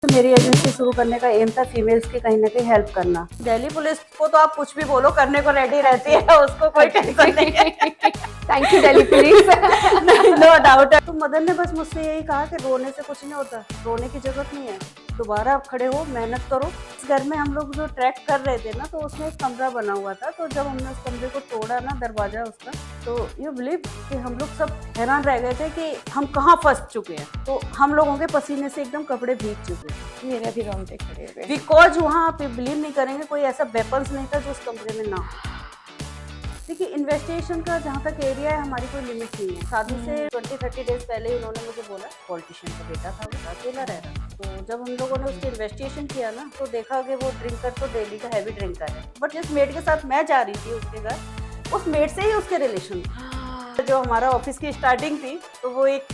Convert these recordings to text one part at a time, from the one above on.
तो मेरी एजेंसी शुरू करने का एम था फीमेल्स की कहीं ना कहीं हेल्प करना। दिल्ली पुलिस को तो आप कुछ भी बोलो करने को रेडी रहती है, उसको कोई टेंशन नहीं है। Thank you Delhi police. No doubt है। तो मदन ने बस मुझसे यही कहा कि रोने से कुछ नहीं होता, रोने की जरूरत नहीं है, दोबारा आप खड़े हो, मेहनत करो। इस घर में हम लोग जो ट्रैक कर रहे थे ना, तो उसमें एक कमरा बना हुआ था। तो जब हमने उस कमरे को तोड़ा ना, दरवाजा उसका, तो यू बिलीव कि हम लोग सब हैरान रह गए थे कि हम कहाँ फंस चुके हैं। तो हम लोगों के पसीने से एकदम कपड़े भीग चुके हैं। मेरे भी रोंगटे खड़े हुए। बिकॉज वहाँ आप बिलीव नहीं करेंगे, कोई ऐसा वेपन्स नहीं था जो उस कमरे में ना हो। देखिए, इन्वेस्टिगेशन का जहाँ तक एरिया है, हमारी कोई लिमिट नहीं है। शादी से 20-30 डेज पहले ही उन्होंने मुझे बोला, पॉलिटिशियन का बेटा था, वो अकेला रह रहा। तो जब हम लोगों ने उसकी इन्वेस्टिगेशन किया ना, तो देखा कि वो ड्रिंकर तो डेली का हैवी ड्रिंकर है। बट जिस मेड के साथ मैं जा रही थी उसके घर, उस मेड से ही उसके रिलेशन थे। जो हमारा ऑफिस की स्टार्टिंग थी, तो वो एक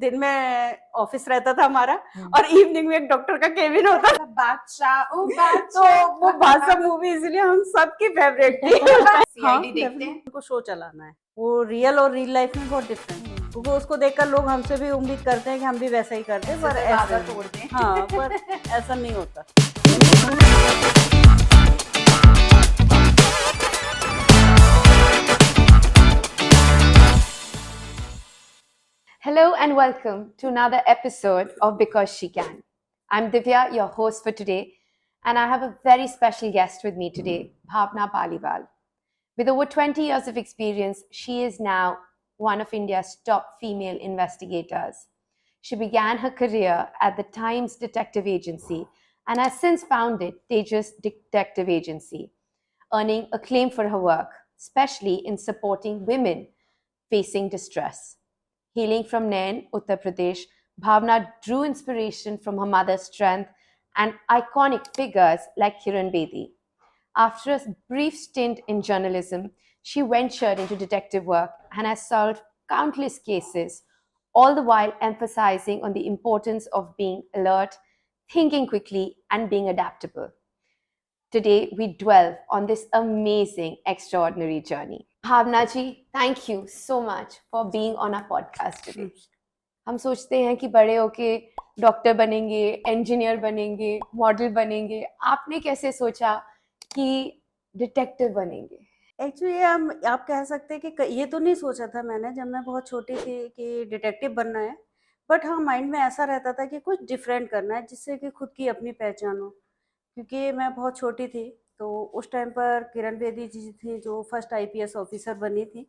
दिन में ऑफिस रहता था हमारा, और इवनिंग में एक डॉक्टर का केबिन होता था। बादशाह ओ तो बादशाह। वो बादशाह मूवी इसलिए हम सबकी फेवरेट थी। सीआईडी देखते हैं। उनको शो चलाना है, वो रियल और रियल लाइफ में बहुत डिफरेंट है। क्योंकि उसको देखकर लोग हमसे भी उम्मीद करते हैं कि हम भी वैसा ही करते हैं, पर ऐसा तोड़ दें। हाँ, पर ऐसा नहीं होता। Hello and welcome to another episode of Because She Can. I'm Divya, your host for today, and I have a very special guest with me today, Bhavna Paliwal. With over 20 years of experience, she is now one of India's top female investigators. She began her career at the Times Detective Agency and has since founded Tejas Detective Agency, earning acclaim for her work, especially in supporting women facing distress. Hailing from Nain, Uttar Pradesh, Bhavna drew inspiration from her mother's strength and iconic figures like Kiran Bedi. After a brief stint in journalism, she ventured into detective work and has solved countless cases, all the while emphasizing on the importance of being alert, thinking quickly, and being adaptable. Today, we delve on this amazing, extraordinary journey. Bhavna ji, thank you so much for being on our podcast today. हम सोचते हैं कि बड़े होके doctor बनेंगे, engineer बनेंगे, model बनेंगे। आपने कैसे सोचा कि डिटेक्टिव बनेंगे? एक्चुअली आप कह सकते हैं कि ये तो नहीं सोचा था मैंने जब मैं बहुत छोटी थी कि डिटेक्टिव बनना है। बट हाँ, माइंड में ऐसा रहता था कि कुछ डिफरेंट करना है, जिससे कि खुद की अपनी पहचान हो। क्योंकि मैं बहुत छोटी थी, तो उस टाइम पर किरण बेदी जी थी जो फर्स्ट आईपीएस ऑफिसर बनी थी।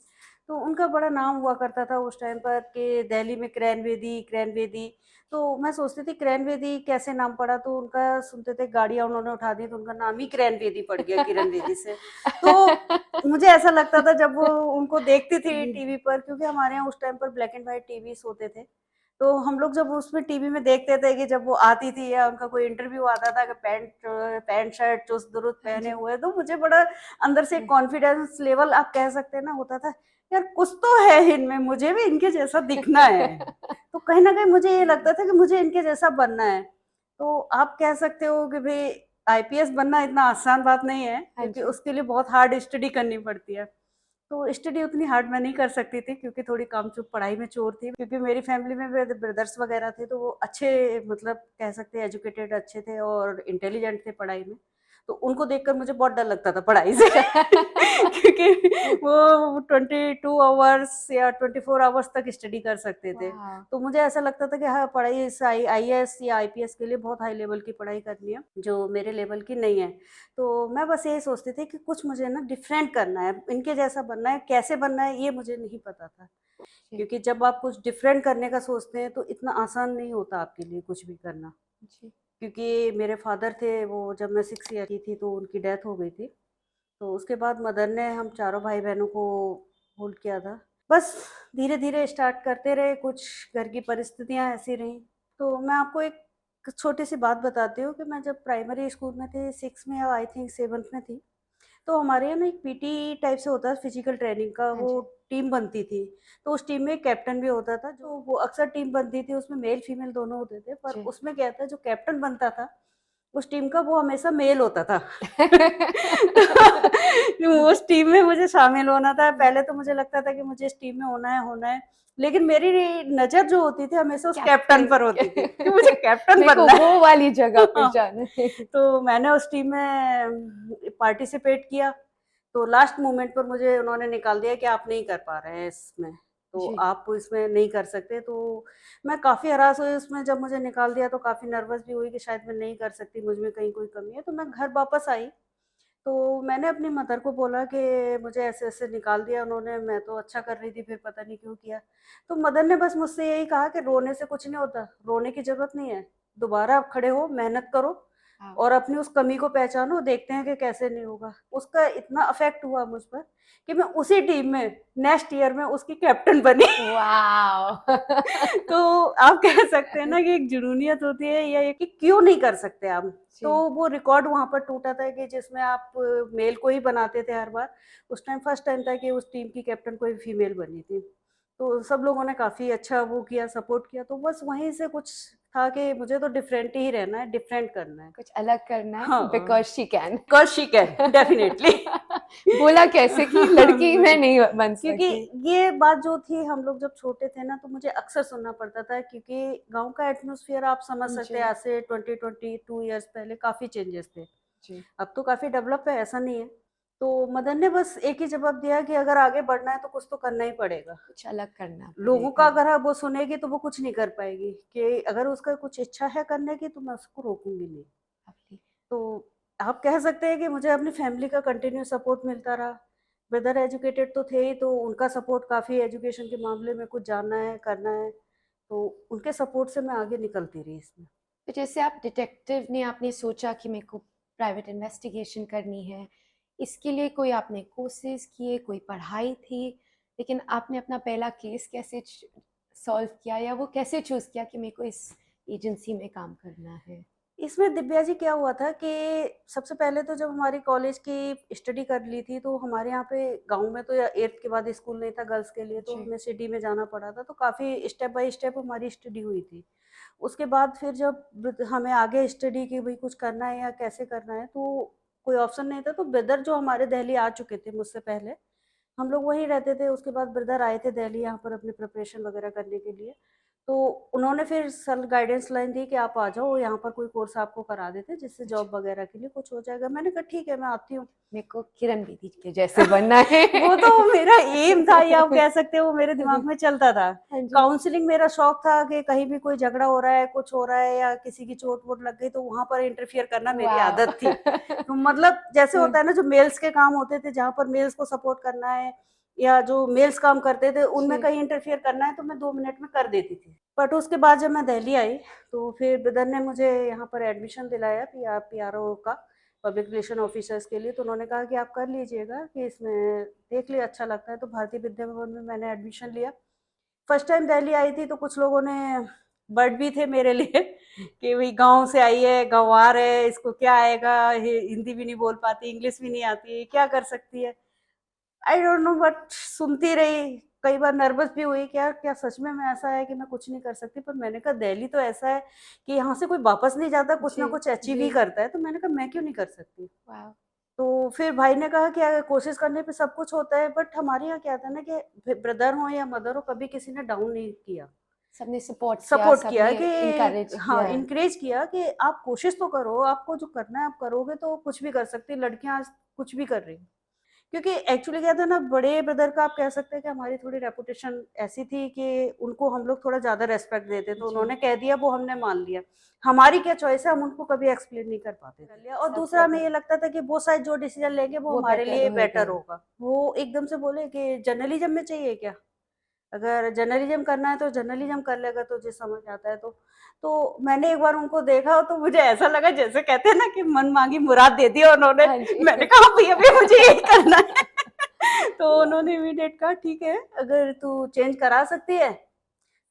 तो उनका बड़ा नाम हुआ करता था उस टाइम पर कि दिल्ली में किरण बेदी, किरण बेदी। तो मैं सोचती थी किरण बेदी कैसे नाम पड़ा, तो उनका सुनते थे गाड़ियाँ उन्होंने उठा दी, तो उनका नाम ही किरण बेदी पड़ गया, किरण बेदी से। तो मुझे ऐसा लगता था जब वो उनको देखती थी टीवी पर, क्योंकि हमारे यहाँ उस टाइम पर ब्लैक एंड व्हाइट टीवी होते थे। तो हम लोग जब उसमें टीवी में देखते थे कि जब वो आती थी या उनका कोई इंटरव्यू आता था कि पैंट शर्ट चुस्त दुरुस्त पहने हुए, तो मुझे बड़ा अंदर से कॉन्फिडेंस लेवल आप कह सकते हैं ना होता था, यार कुछ तो है इनमें, मुझे भी इनके जैसा दिखना है। तो कहीं ना कहीं मुझे ये लगता था कि मुझे इनके जैसा बनना है। तो आप कह सकते हो कि भाई आईपीएस बनना इतना आसान बात नहीं है, क्योंकि उसके लिए बहुत हार्ड स्टडी करनी पड़ती है। तो स्टडी उतनी हार्ड मैं नहीं कर सकती थी, क्योंकि थोड़ी कामचुप पढ़ाई में चोर थी। क्योंकि मेरी फैमिली में ब्रदर्स वगैरह थे, तो वो अच्छे, मतलब कह सकते हैं एजुकेटेड अच्छे थे और इंटेलिजेंट थे पढ़ाई में। तो उनको देखकर मुझे बहुत डर लगता था पढ़ाई से। क्योंकि वो 22 आवर्स या 24 आवर्स तक स्टडी कर सकते थे। तो मुझे ऐसा लगता था कि हाँ, पढ़ाई आईएएस या आईपीएस के लिए बहुत हाई लेवल की पढ़ाई करनी है, जो मेरे लेवल की नहीं है। तो मैं बस यही सोचती थी कि कुछ मुझे ना डिफरेंट करना है, इनके जैसा बनना है। कैसे बनना है ये मुझे नहीं पता था, क्योंकि जब आप कुछ डिफरेंट करने का सोचते हैं तो इतना आसान नहीं होता आपके लिए कुछ भी करना। क्योंकि मेरे फादर थे, वो जब मैं 6 ईयर की थी तो उनकी डेथ हो गई थी। तो उसके बाद मदर ने हम चारों भाई बहनों को होल्ड किया था। बस धीरे धीरे स्टार्ट करते रहे, कुछ घर की परिस्थितियां ऐसी रहीं। तो मैं आपको एक छोटी सी बात बताती हूँ कि मैं जब प्राइमरी स्कूल में थी, 6 में या आई थिंक 7th में थी, तो हमारे यहाँ ना एक पीटी टाइप से होता है, फिजिकल ट्रेनिंग का, वो टीम बनती थी। तो उस टीम में एक कैप्टन भी होता था। जो वो अक्सर टीम बनती थी उसमें मेल फीमेल दोनों होते थे, पर उसमें क्या था, जो कैप्टन बनता था उस टीम का, वो हमेशा मेल होता था। तो उस टीम में मुझे शामिल होना था। पहले तो मुझे लगता था कि मुझे इस टीम में होना है होना है। लेकिन मेरी नजर जो होती थी हमेशा उस कैप्टन कैप्टन पर होती थी कि मुझे कैप्टन मेरे को बनना है। वो वाली जगह पे हाँ, जाना है। तो मैंने उस टीम में पार्टिसिपेट किया। तो लास्ट मोमेंट पर मुझे उन्होंने निकाल दिया कि आप नहीं कर पा रहे हैं इसमें, तो जी। आप इसमें नहीं कर सकते। तो मैं काफ़ी हरास हुई उसमें, जब मुझे निकाल दिया तो काफ़ी नर्वस भी हुई कि शायद मैं नहीं कर सकती, मुझ में कहीं कोई कमी है। तो मैं घर वापस आई, तो मैंने अपनी मदर को बोला कि मुझे ऐसे-ऐसे निकाल दिया उन्होंने, मैं तो अच्छा कर रही थी, फिर पता नहीं क्यों किया। तो मदर ने बस मुझसे यही कहा कि रोने से कुछ नहीं होता, रोने की ज़रूरत नहीं है, दोबारा आप खड़े हो, मेहनत करो हाँ। और अपनी उस कमी को पहचानो, देखते हैं कि कैसे नहीं होगा। उसका इतना इफ़ेक्ट हुआ मुझ पर कि मैं उसी टीम में नेक्स्ट ईयर में उसकी कैप्टन बनी। वाओ! तो आप कह सकते हैं ना कि एक जुनूनियत होती है या ये कि क्यों नहीं कर सकते आप। तो जी। वो रिकॉर्ड वहाँ पर टूटा था कि जिसमें आप मेल को ही बनाते थे हर बार। उस टाइम फर्स्ट टाइम था कि उस टीम की कैप्टन कोई फीमेल बनी थी। तो सब लोगों ने काफ़ी अच्छा वो किया, सपोर्ट किया। तो बस वहीं से कुछ था कि मुझे तो डिफरेंट ही रहना है, डिफरेंट करना है। कुछ अलग करना है हाँ, because she can. Because she can definitely. बोला कैसे कि लड़की मैं नहीं बन क्योंकि सकती। ये बात जो थी, हम लोग जब छोटे थे ना तो मुझे अक्सर सुनना पड़ता था, क्योंकि गाँव का एटमॉस्फेयर आप समझ सकते हैं, जी, आज से 20-22 इयर्स पहले काफ़ी चेंजेस थे। जी। अब तो काफ़ी डेवलप है, ऐसा नहीं है। तो मदर ने बस एक ही जवाब दिया कि अगर आगे बढ़ना है तो कुछ तो करना ही पड़ेगा। कुछ अलग करना लोगों का पड़ेगा। अगर वो सुनेगी तो वो कुछ नहीं कर पाएगी, कि अगर उसका कुछ इच्छा है करने की तो मैं उसको रोकूँगी नहीं। लवली। तो आप कह सकते हैं कि मुझे अपनी फैमिली का कंटिन्यू सपोर्ट मिलता रहा। ब्रदर एजुकेटेड तो थे ही, तो उनका सपोर्ट काफ़ी एजुकेशन के मामले में, कुछ जानना है, करना है, तो उनके सपोर्ट से मैं आगे निकलती रही इसमें। तो जैसे आप डिटेक्टिव ने आपने सोचा कि मेरे को प्राइवेट इन्वेस्टिगेशन करनी है, इसके लिए कोई आपने कोर्सेज़ किए, कोई पढ़ाई थी, लेकिन आपने अपना पहला केस कैसे सॉल्व किया या वो कैसे चूज़ किया कि मेरे को इस एजेंसी में काम करना है? इसमें दिव्या जी क्या हुआ था कि सबसे पहले तो जब हमारी कॉलेज की स्टडी कर ली थी, तो हमारे यहाँ पे गाँव में तो या 8th के बाद स्कूल नहीं था गर्ल्स के लिए, तो जी, हमें सिटी में जाना पड़ा था, तो काफ़ी स्टेप बाय स्टेप हमारी स्टडी हुई थी। उसके बाद फिर जब हमें आगे स्टडी की भाई कुछ करना है या कैसे करना है, तो कोई ऑप्शन नहीं था। तो ब्रदर जो हमारे दिल्ली आ चुके थे मुझसे पहले, हम लोग वहीं रहते थे। उसके बाद ब्रदर आए थे दिल्ली यहाँ पर अपनी प्रिपरेशन वगैरह करने के लिए। तो उन्होंने फिर सल गाइडेंस लाइन दी कि आप आ जाओ, यहाँ पर कोई कोर्स आपको करा देते हैं जिससे अच्छा। जॉब वगैरह के लिए कुछ हो जाएगा। मैंने कहा ठीक है, मैं आती हूँ। मेरे को किरण बेदी के जैसे बनना है। वो तो मेरा एम था, या आप कह सकते हो वो मेरे दिमाग में चलता था। हाँ जी। काउंसलिंग मेरा शौक था कि कहीं भी कोई झगड़ा हो रहा है, कुछ हो रहा है या किसी की चोट-वोट लग गई तो वहाँ पर इंटरफियर करना मेरी वाओ! आदत थी। तो मतलब जैसे होता है ना, जो मेल्स के काम होते थे जहाँ पर मेल्स को सपोर्ट करना है या जो मेल्स काम करते थे उनमें जी, कहीं इंटरफियर करना है, तो मैं 2 मिनट में कर देती थी। बट उसके बाद जब मैं दिल्ली आई तो फिर ब्रदर ने मुझे यहाँ पर एडमिशन दिलाया पीआरओ का, पब्लिक रिलेशन ऑफिसर्स के लिए। तो उन्होंने कहा कि आप कर लीजिएगा, कि इसमें देख लिए अच्छा लगता है। तो भारतीय विद्या भवन में मैंने एडमिशन लिया। फर्स्ट टाइम दिल्ली आई थी तो कुछ लोगों ने वर्ड भी थे मेरे लिए कि भाई गाँव से आई है, गँवार है, इसको क्या आएगा, हिंदी भी नहीं बोल पाती, इंग्लिश भी नहीं आती, क्या कर सकती है। आई डोंट नो, बट सुनती रही। कई बार नर्वस भी हुई, क्या क्या सच में मैं ऐसा है कि मैं कुछ नहीं कर सकती। पर मैंने कहा दिल्ली तो ऐसा है कि यहाँ से कोई वापस नहीं जाता, कुछ ना जी, कुछ अचीव जी। ही करता है। तो मैंने कहा मैं क्यों नहीं कर सकती। वाओ! तो फिर भाई ने कहा कि अगर कोशिश करने पे सब कुछ होता है। बट हमारे यहाँ क्या था ना कि ब्रदर हो या मदर हो, कभी किसी ने डाउन नहीं किया, सबने सपोर्ट किया, सपोर्ट किया सबने कि इनकरेज हाँ, किया। इनकरेज किया कि आप कोशिश तो करो, आपको जो करना है आप करोगे तो कुछ भी कर सकती है। लड़कियां आज कुछ भी कर रही हैं। क्योंकि एक्चुअली क्या था ना, बड़े ब्रदर का आप कह सकते हैं कि हमारी थोड़ी रेपुटेशन ऐसी थी कि उनको हम लोग थोड़ा ज़्यादा रेस्पेक्ट देते, तो जी, उन्होंने कह दिया, वो हमने मान लिया। हमारी क्या चॉइस है, हम उनको कभी एक्सप्लेन नहीं कर पाते थे। कर लिया। और सब दूसरा हमें ब्रदर ये लगता था कि वो शायद जो डिसीजन लेंगे वो वो हमारे बेटर लिए होएगा। बेटर होगा। वो एकदम से बोले कि जर्नलिज्म में चाहिए क्या? अगर जर्नलिज्म करना है तो जर्नलिज्म कर लेगा, तुझे समझ आता है तो। तो मैंने एक बार उनको देखा तो मुझे ऐसा लगा जैसे कहते हैं ना कि मन मांगी मुराद दे दिया उन्होंने। हाँ जी। मैंने कहा भैया अभी मुझे यही करना है। तो वाओ! उन्होंने इमीडिएट कहा ठीक है, अगर तू चेंज करा सकती है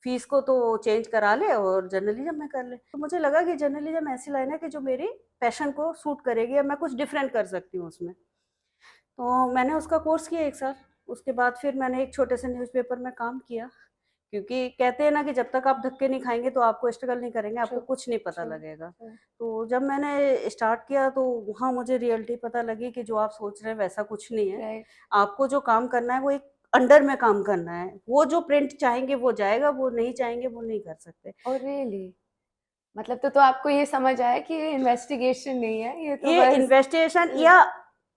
फीस को तो चेंज करा ले और जर्नलिज्म में कर ले। तो मुझे लगा कि जर्नलिज्म ऐसी लाइन है कि जो मेरी पैशन को सूट करेगी या मैं कुछ डिफरेंट कर सकती हूँ उसमें। तो मैंने उसका कोर्स किया 1 साल। उसके बाद फिर मैंने एक छोटे से न्यूज़पेपर में काम किया, क्योंकि कहते हैं ना कि जब तक आप धक्के नहीं खाएँगे तो आपको स्ट्रगल नहीं करेंगे, ट्रू, आपको कुछ नहीं पता ट्रू, लगेगा। ट्रू। तो जब मैंने स्टार्ट किया तो वहाँ मुझे रियलिटी पता लगी कि जो आप सोच रहे हैं वैसा कुछ नहीं है। राइट। आपको जो काम करना है वो एक अंडर में काम करना है। वो जो प्रिंट चाहेंगे वो जाएगा, वो नहीं चाहेंगे वो नहीं कर सकते। Oh really? मतलब तो आपको ये समझ आया कि ये इन्वेस्टिगेशन नहीं है, ये तो ये बस इन्वेस्टिगेशन या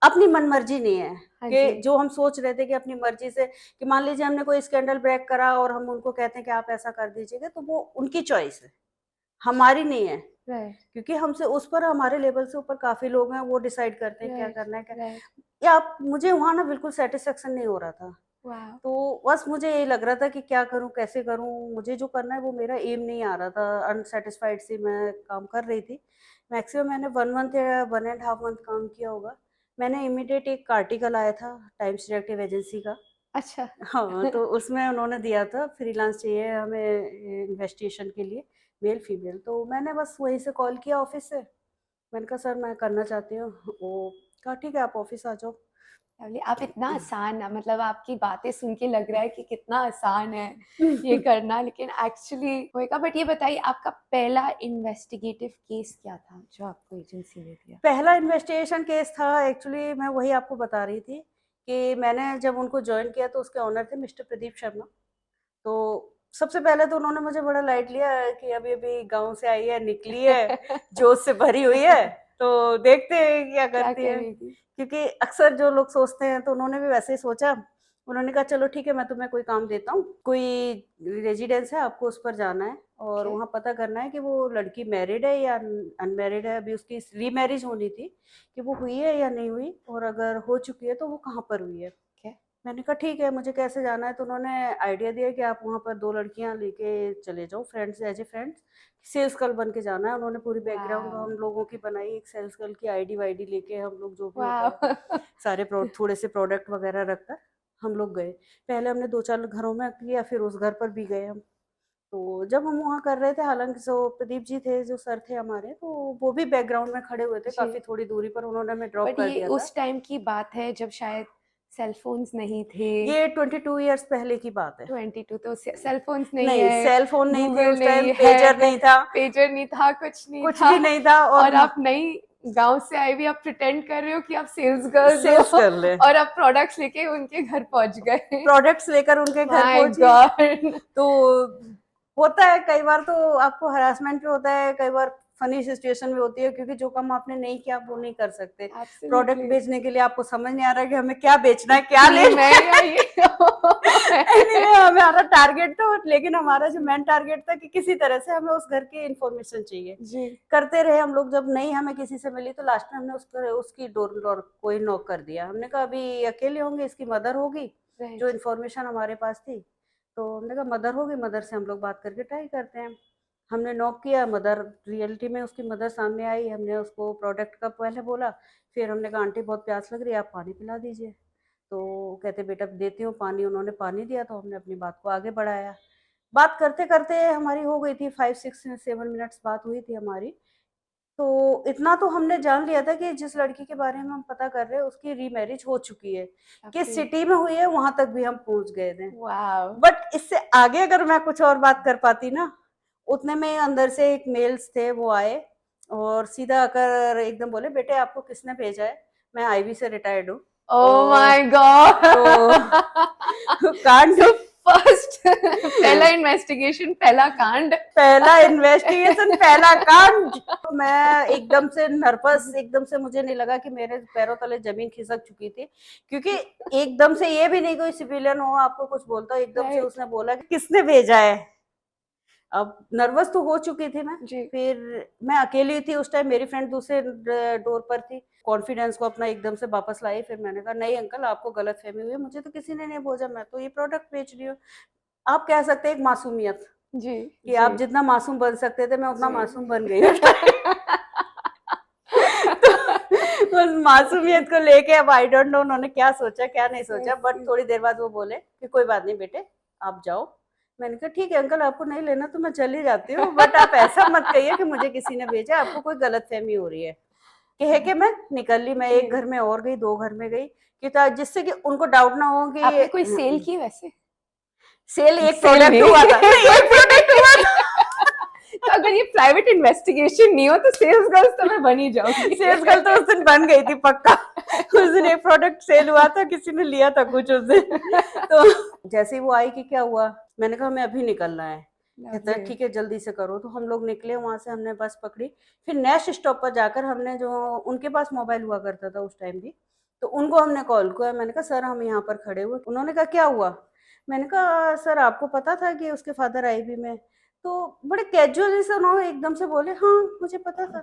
अपनी मनमर्जी नहीं है हाँ कि जी। जो हम सोच रहे थे कि अपनी मर्जी से, कि मान लीजिए हमने कोई स्कैंडल ब्रेक करा और हम उनको कहते हैं कि आप ऐसा कर दीजिएगा, तो वो उनकी चॉइस है, हमारी नहीं है। राइट, क्योंकि हमसे उस पर, हमारे लेवल से ऊपर काफ़ी लोग हैं, वो डिसाइड करते हैं क्या राइट, करना है क्या। राइट। या आप, मुझे वहाँ ना बिल्कुल सैटिस्फैक्शन नहीं हो रहा था। वाओ! तो बस मुझे यही लग रहा था कि क्या करूँ, कैसे करूँ? मुझे जो करना है वो मेरा एम नहीं आ रहा था, अनसैटिस्फाइड सी मैं काम कर रही थी। मैक्सिमम मैंने 1 मंथ या 1 एंड हाफ मंथ काम किया होगा। मैंने इमीडिएट एक आर्टिकल आया था टाइम्स डिटेक्टिव एजेंसी का। अच्छा। हाँ, तो उसमें उन्होंने दिया था फ्रीलांस चाहिए हमें इन्वेस्टिगेशन के लिए, मेल फीमेल। तो मैंने बस वहीं से कॉल किया ऑफ़िस से। मैंने कहा सर मैं करना चाहती हूँ। वो कहा ठीक है आप ऑफ़िस आ जाओ। लवली, आप इतना आसान है, मतलब आपकी बातें सुन के लग रहा है कि कितना आसान है ये करना, लेकिन एक्चुअली होएगा। बट ये बताइए आपका पहला इन्वेस्टिगेटिव केस क्या था जो आपको एजेंसी ने दिया? पहला इन्वेस्टिगेशन केस था, एक्चुअली मैं वही आपको बता रही थी कि मैंने जब उनको जॉइन किया तो उसके ओनर थे मिस्टर प्रदीप शर्मा। तो सबसे पहले तो उन्होंने मुझे बड़ा लाइट लिया कि अभी-अभी गाँव से आई है, निकली है, जोश से भरी हुई है, तो देखते हैं क्या क्या करती है। करेगी? क्योंकि अक्सर जो लोग सोचते हैं तो उन्होंने भी वैसे ही सोचा। उन्होंने कहा चलो ठीक है मैं तुम्हें कोई काम देता हूँ, कोई रेज़िडेंस है आपको उस पर जाना है और ओके, वहाँ पता करना है कि वो लड़की मैरिड है या अनमैरिड है। अभी उसकी रीमैरिज होनी थी, कि वो हुई है या नहीं हुई, और अगर हो चुकी है तो वो कहाँ पर हुई है। ओके। मैंने कहा ठीक है मुझे कैसे जाना है, तो उन्होंने आइडिया दिया कि आप वहाँ पर 2 लड़कियाँ लेके चले जाओ, friends as a friends, sales girl बन के जाना है। उन्होंने पूरी बैकग्राउंड हम वाओ! लोगों की बनाई, एक सेल्स गर्ल की आईडी वाईडी लेके हम लोग जो भी होता है, वाओ! सारे थोड़े से प्रोडक्ट वगैरह रखकर हम लोग गए। पहले हमने 2-4 घरों में किया, फिर उस घर पर भी गए हम। तो जब हम वहाँ कर रहे थे, हालाँकि जो प्रदीप जी थे, जो सर थे हमारे, तो वो भी बैकग्राउंड में खड़े हुए थे, जी। काफ़ी थोड़ी दूरी पर उन्होंने हमें ड्रॉप बट कर ये दिया था। उस टाइम की बात है जब शायद सेल फोन्स नहीं थे। ये 22 इयर्स पहले की बात है। 22 तो सेल फोन्स नहीं नहीं, है, सेल फ़ोन नहीं थे गूगल उस टाइम, नहीं पेजर है, नहीं था, पेजर नहीं था, कुछ नहीं कुछ था। भी नहीं था, और और आप नई गांव से आए भी, आप प्रिटेंड कर रहे हो कि आप सेल्स गर्ल सेल्स हो कर ले। और आप प्रोडक्ट्स लेके उनके घर पहुंच गए। प्रोडक्ट्स लेकर उनके घर माय पहुँची। गॉड! तो होता है कई बार, तो आपको हरासमेंट भी होता है, कई बार फ़नी सिचुएशन भी होती है, क्योंकि जो काम आपने नहीं किया आप वो नहीं कर सकते। Product absolutely. बेचने के लिए आपको समझ नहीं आ रहा है कि हमें क्या बेचना है, क्या क्रीम लेना है है। या ये एनीवे हमारा टारगेट था, लेकिन हमारा जो मेन टारगेट था कि किसी तरह से हमें उस घर की इन्फॉर्मेशन चाहिए। जी। करते रहे हम लोग, जब नहीं हमें किसी से मिली तो लास्ट में हमने उसकी डोर कोई नॉक कर दिया। हमने कहा अभी अकेले होंगे, इसकी मदर होगी, जो राइट। इन्फॉर्मेशन हमारे पास थी। तो हमने कहा मदर होगी, मदर से हम लोग बात करके ट्राई करते हैं। हमने नॉक किया, मदर रियलिटी में उसकी मदर सामने आई। हमने उसको प्रोडक्ट का पहले बोला, फिर हमने कहा आंटी बहुत प्यास लग रही है, आप पानी पिला दीजिए। तो कहते बेटा देती हूँ पानी। उन्होंने पानी दिया तो हमने अपनी बात को आगे बढ़ाया। बात करते-करते हमारी हो गई थी 5, 6, 7 मिनट्स बात हुई थी हमारी। तो इतना तो हमने जान लिया था कि जिस लड़की के बारे में हम पता कर रहे हैं उसकी रीमैरिज हो चुकी है। किस ओके। सिटी में हुई है वहाँ तक भी हम पहुँच गए थे। वाओ! बट इससे आगे अगर मैं कुछ और बात कर पाती ना, उतने में अंदर से एक मेल्स थे वो आए और सीधा आकर एकदम बोले बेटे आपको किसने भेजा है? मैं आईबी से रिटायर्ड हूँ। ओह और माय गॉड! तो कांड, सो फर्स्ट पहला इन्वेस्टिगेशन, पहला कांड। पहला इन्वेस्टिगेशन, पहला कांड। मैं एकदम से नर्वस, एकदम से मुझे नहीं लगा कि मेरे पैरों तले जमीन खिसक चुकी थी, क्योंकि एकदम से ये भी नहीं कोई सिविलियन हो आपको कुछ बोलता हो, एकदम से राइट। उसने बोला कि किसने भेजा है। अब नर्वस तो हो चुकी थी मैं। जी। फिर मैं अकेली थी उस टाइम, मेरी फ्रेंड दूसरे डोर पर थी। कॉन्फिडेंस को अपना एकदम से वापस लाई। फिर मैंने कहा नहीं अंकल आपको गलतफहमी हुई है, मुझे तो किसी ने नहीं भेजा, मैं तो ये प्रोडक्ट बेच रही हूँ। आप कह सकते हैं एक मासूमियत, जी। कि जी। आप जितना मासूम बन सकते थे मैं उतना जी। मासूम बन गई उस टाइम। तो उस मासूमियत को लेके अब आई डोंट नो उन्होंने क्या सोचा क्या नहीं सोचा, बट थोड़ी देर बाद वो बोले कि कोई बात नहीं बेटे आप जाओ। मैंने कहा ठीक है अंकल आपको नहीं लेना तो मैं चली जाती हूँ, बट आप ऐसा मत कहिए कि मुझे किसी ने भेजा, आपको कोई गलतफहमी हो रही है। कह के मैं निकल ली। मैं एक घर में और गई, 2 घर में गई, कि जिससे कि उनको डाउट ना हो आपने कोई सेल कि की वैसे? सेल एक सेल प्रोडक्ट नहीं। हुआ था। नहीं, एक प्रोडक्ट हुआ था। तो अगर ये प्राइवेट इन्वेस्टिगेशन नहीं हो तो सेल्स गर्ल्स तो मैं बन ही जाऊंगी। सेल्स गर्ल तो उस दिन बन गई थी पक्का। उस दिन एक प्रोडक्ट सेल हुआ था, किसी ने लिया था कुछ उस दिन। तो जैसे ही वो आई कि क्या हुआ, मैंने कहा हमें अभी निकलना है। कहता है Lovely. ठीक है जल्दी से करो। तो हम लोग निकले वहां से, हमने बस पकड़ी। फिर नेक्स्ट स्टॉप पर जाकर हमने, जो उनके पास मोबाइल हुआ करता था उस टाइम भी, तो उनको हमने कॉल किया। मैंने कहा सर हम यहाँ पर खड़े हुए। उन्होंने कहा क्या हुआ। मैंने कहा सर आपको पता था कि उसके फादर आईबी में। तो बड़े कैजुअली से उन्होंने एकदम से बोले हाँ मुझे पता था।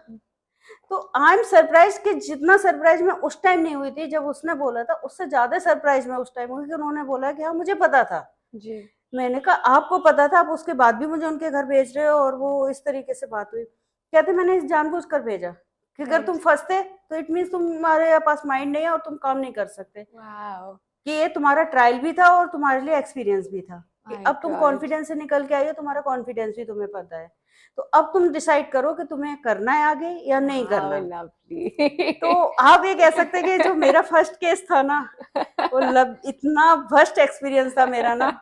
तो आई एम सरप्राइज कि जितना सरप्राइज मैं उस टाइम नहीं हुई थी जब उसने बोला था, उससे ज्यादा सरप्राइज मैं उस टाइम हुई कि उन्होंने बोला कि हाँ मुझे पता था। जी। मैंने कहा आपको पता था, आप उसके बाद भी मुझे उनके घर भेज रहे हो, और वो इस तरीके से बात हुई। कहते मैंने इस जानबूझकर भेजा कि अगर तुम Right. फंसते तो इट मीन्स तुम्हारे पास माइंड नहीं है और तुम काम नहीं कर सकते, Wow. कि ये तुम्हारा ट्रायल भी था और तुम्हारे लिए एक्सपीरियंस भी था, कि My अब तुम God. कॉन्फिडेंस से निकल के आई हो, तुम्हारा कॉन्फिडेंस भी तुम्हें पता है, तो अब तुम डिसाइड करो कि तुम्हें करना है आगे या नहीं Wow, करना। तो lovely. आप ये कह सकते हैं कि जो मेरा फर्स्ट केस था ना, वो इतना फर्स्ट एक्सपीरियंस था मेरा ना,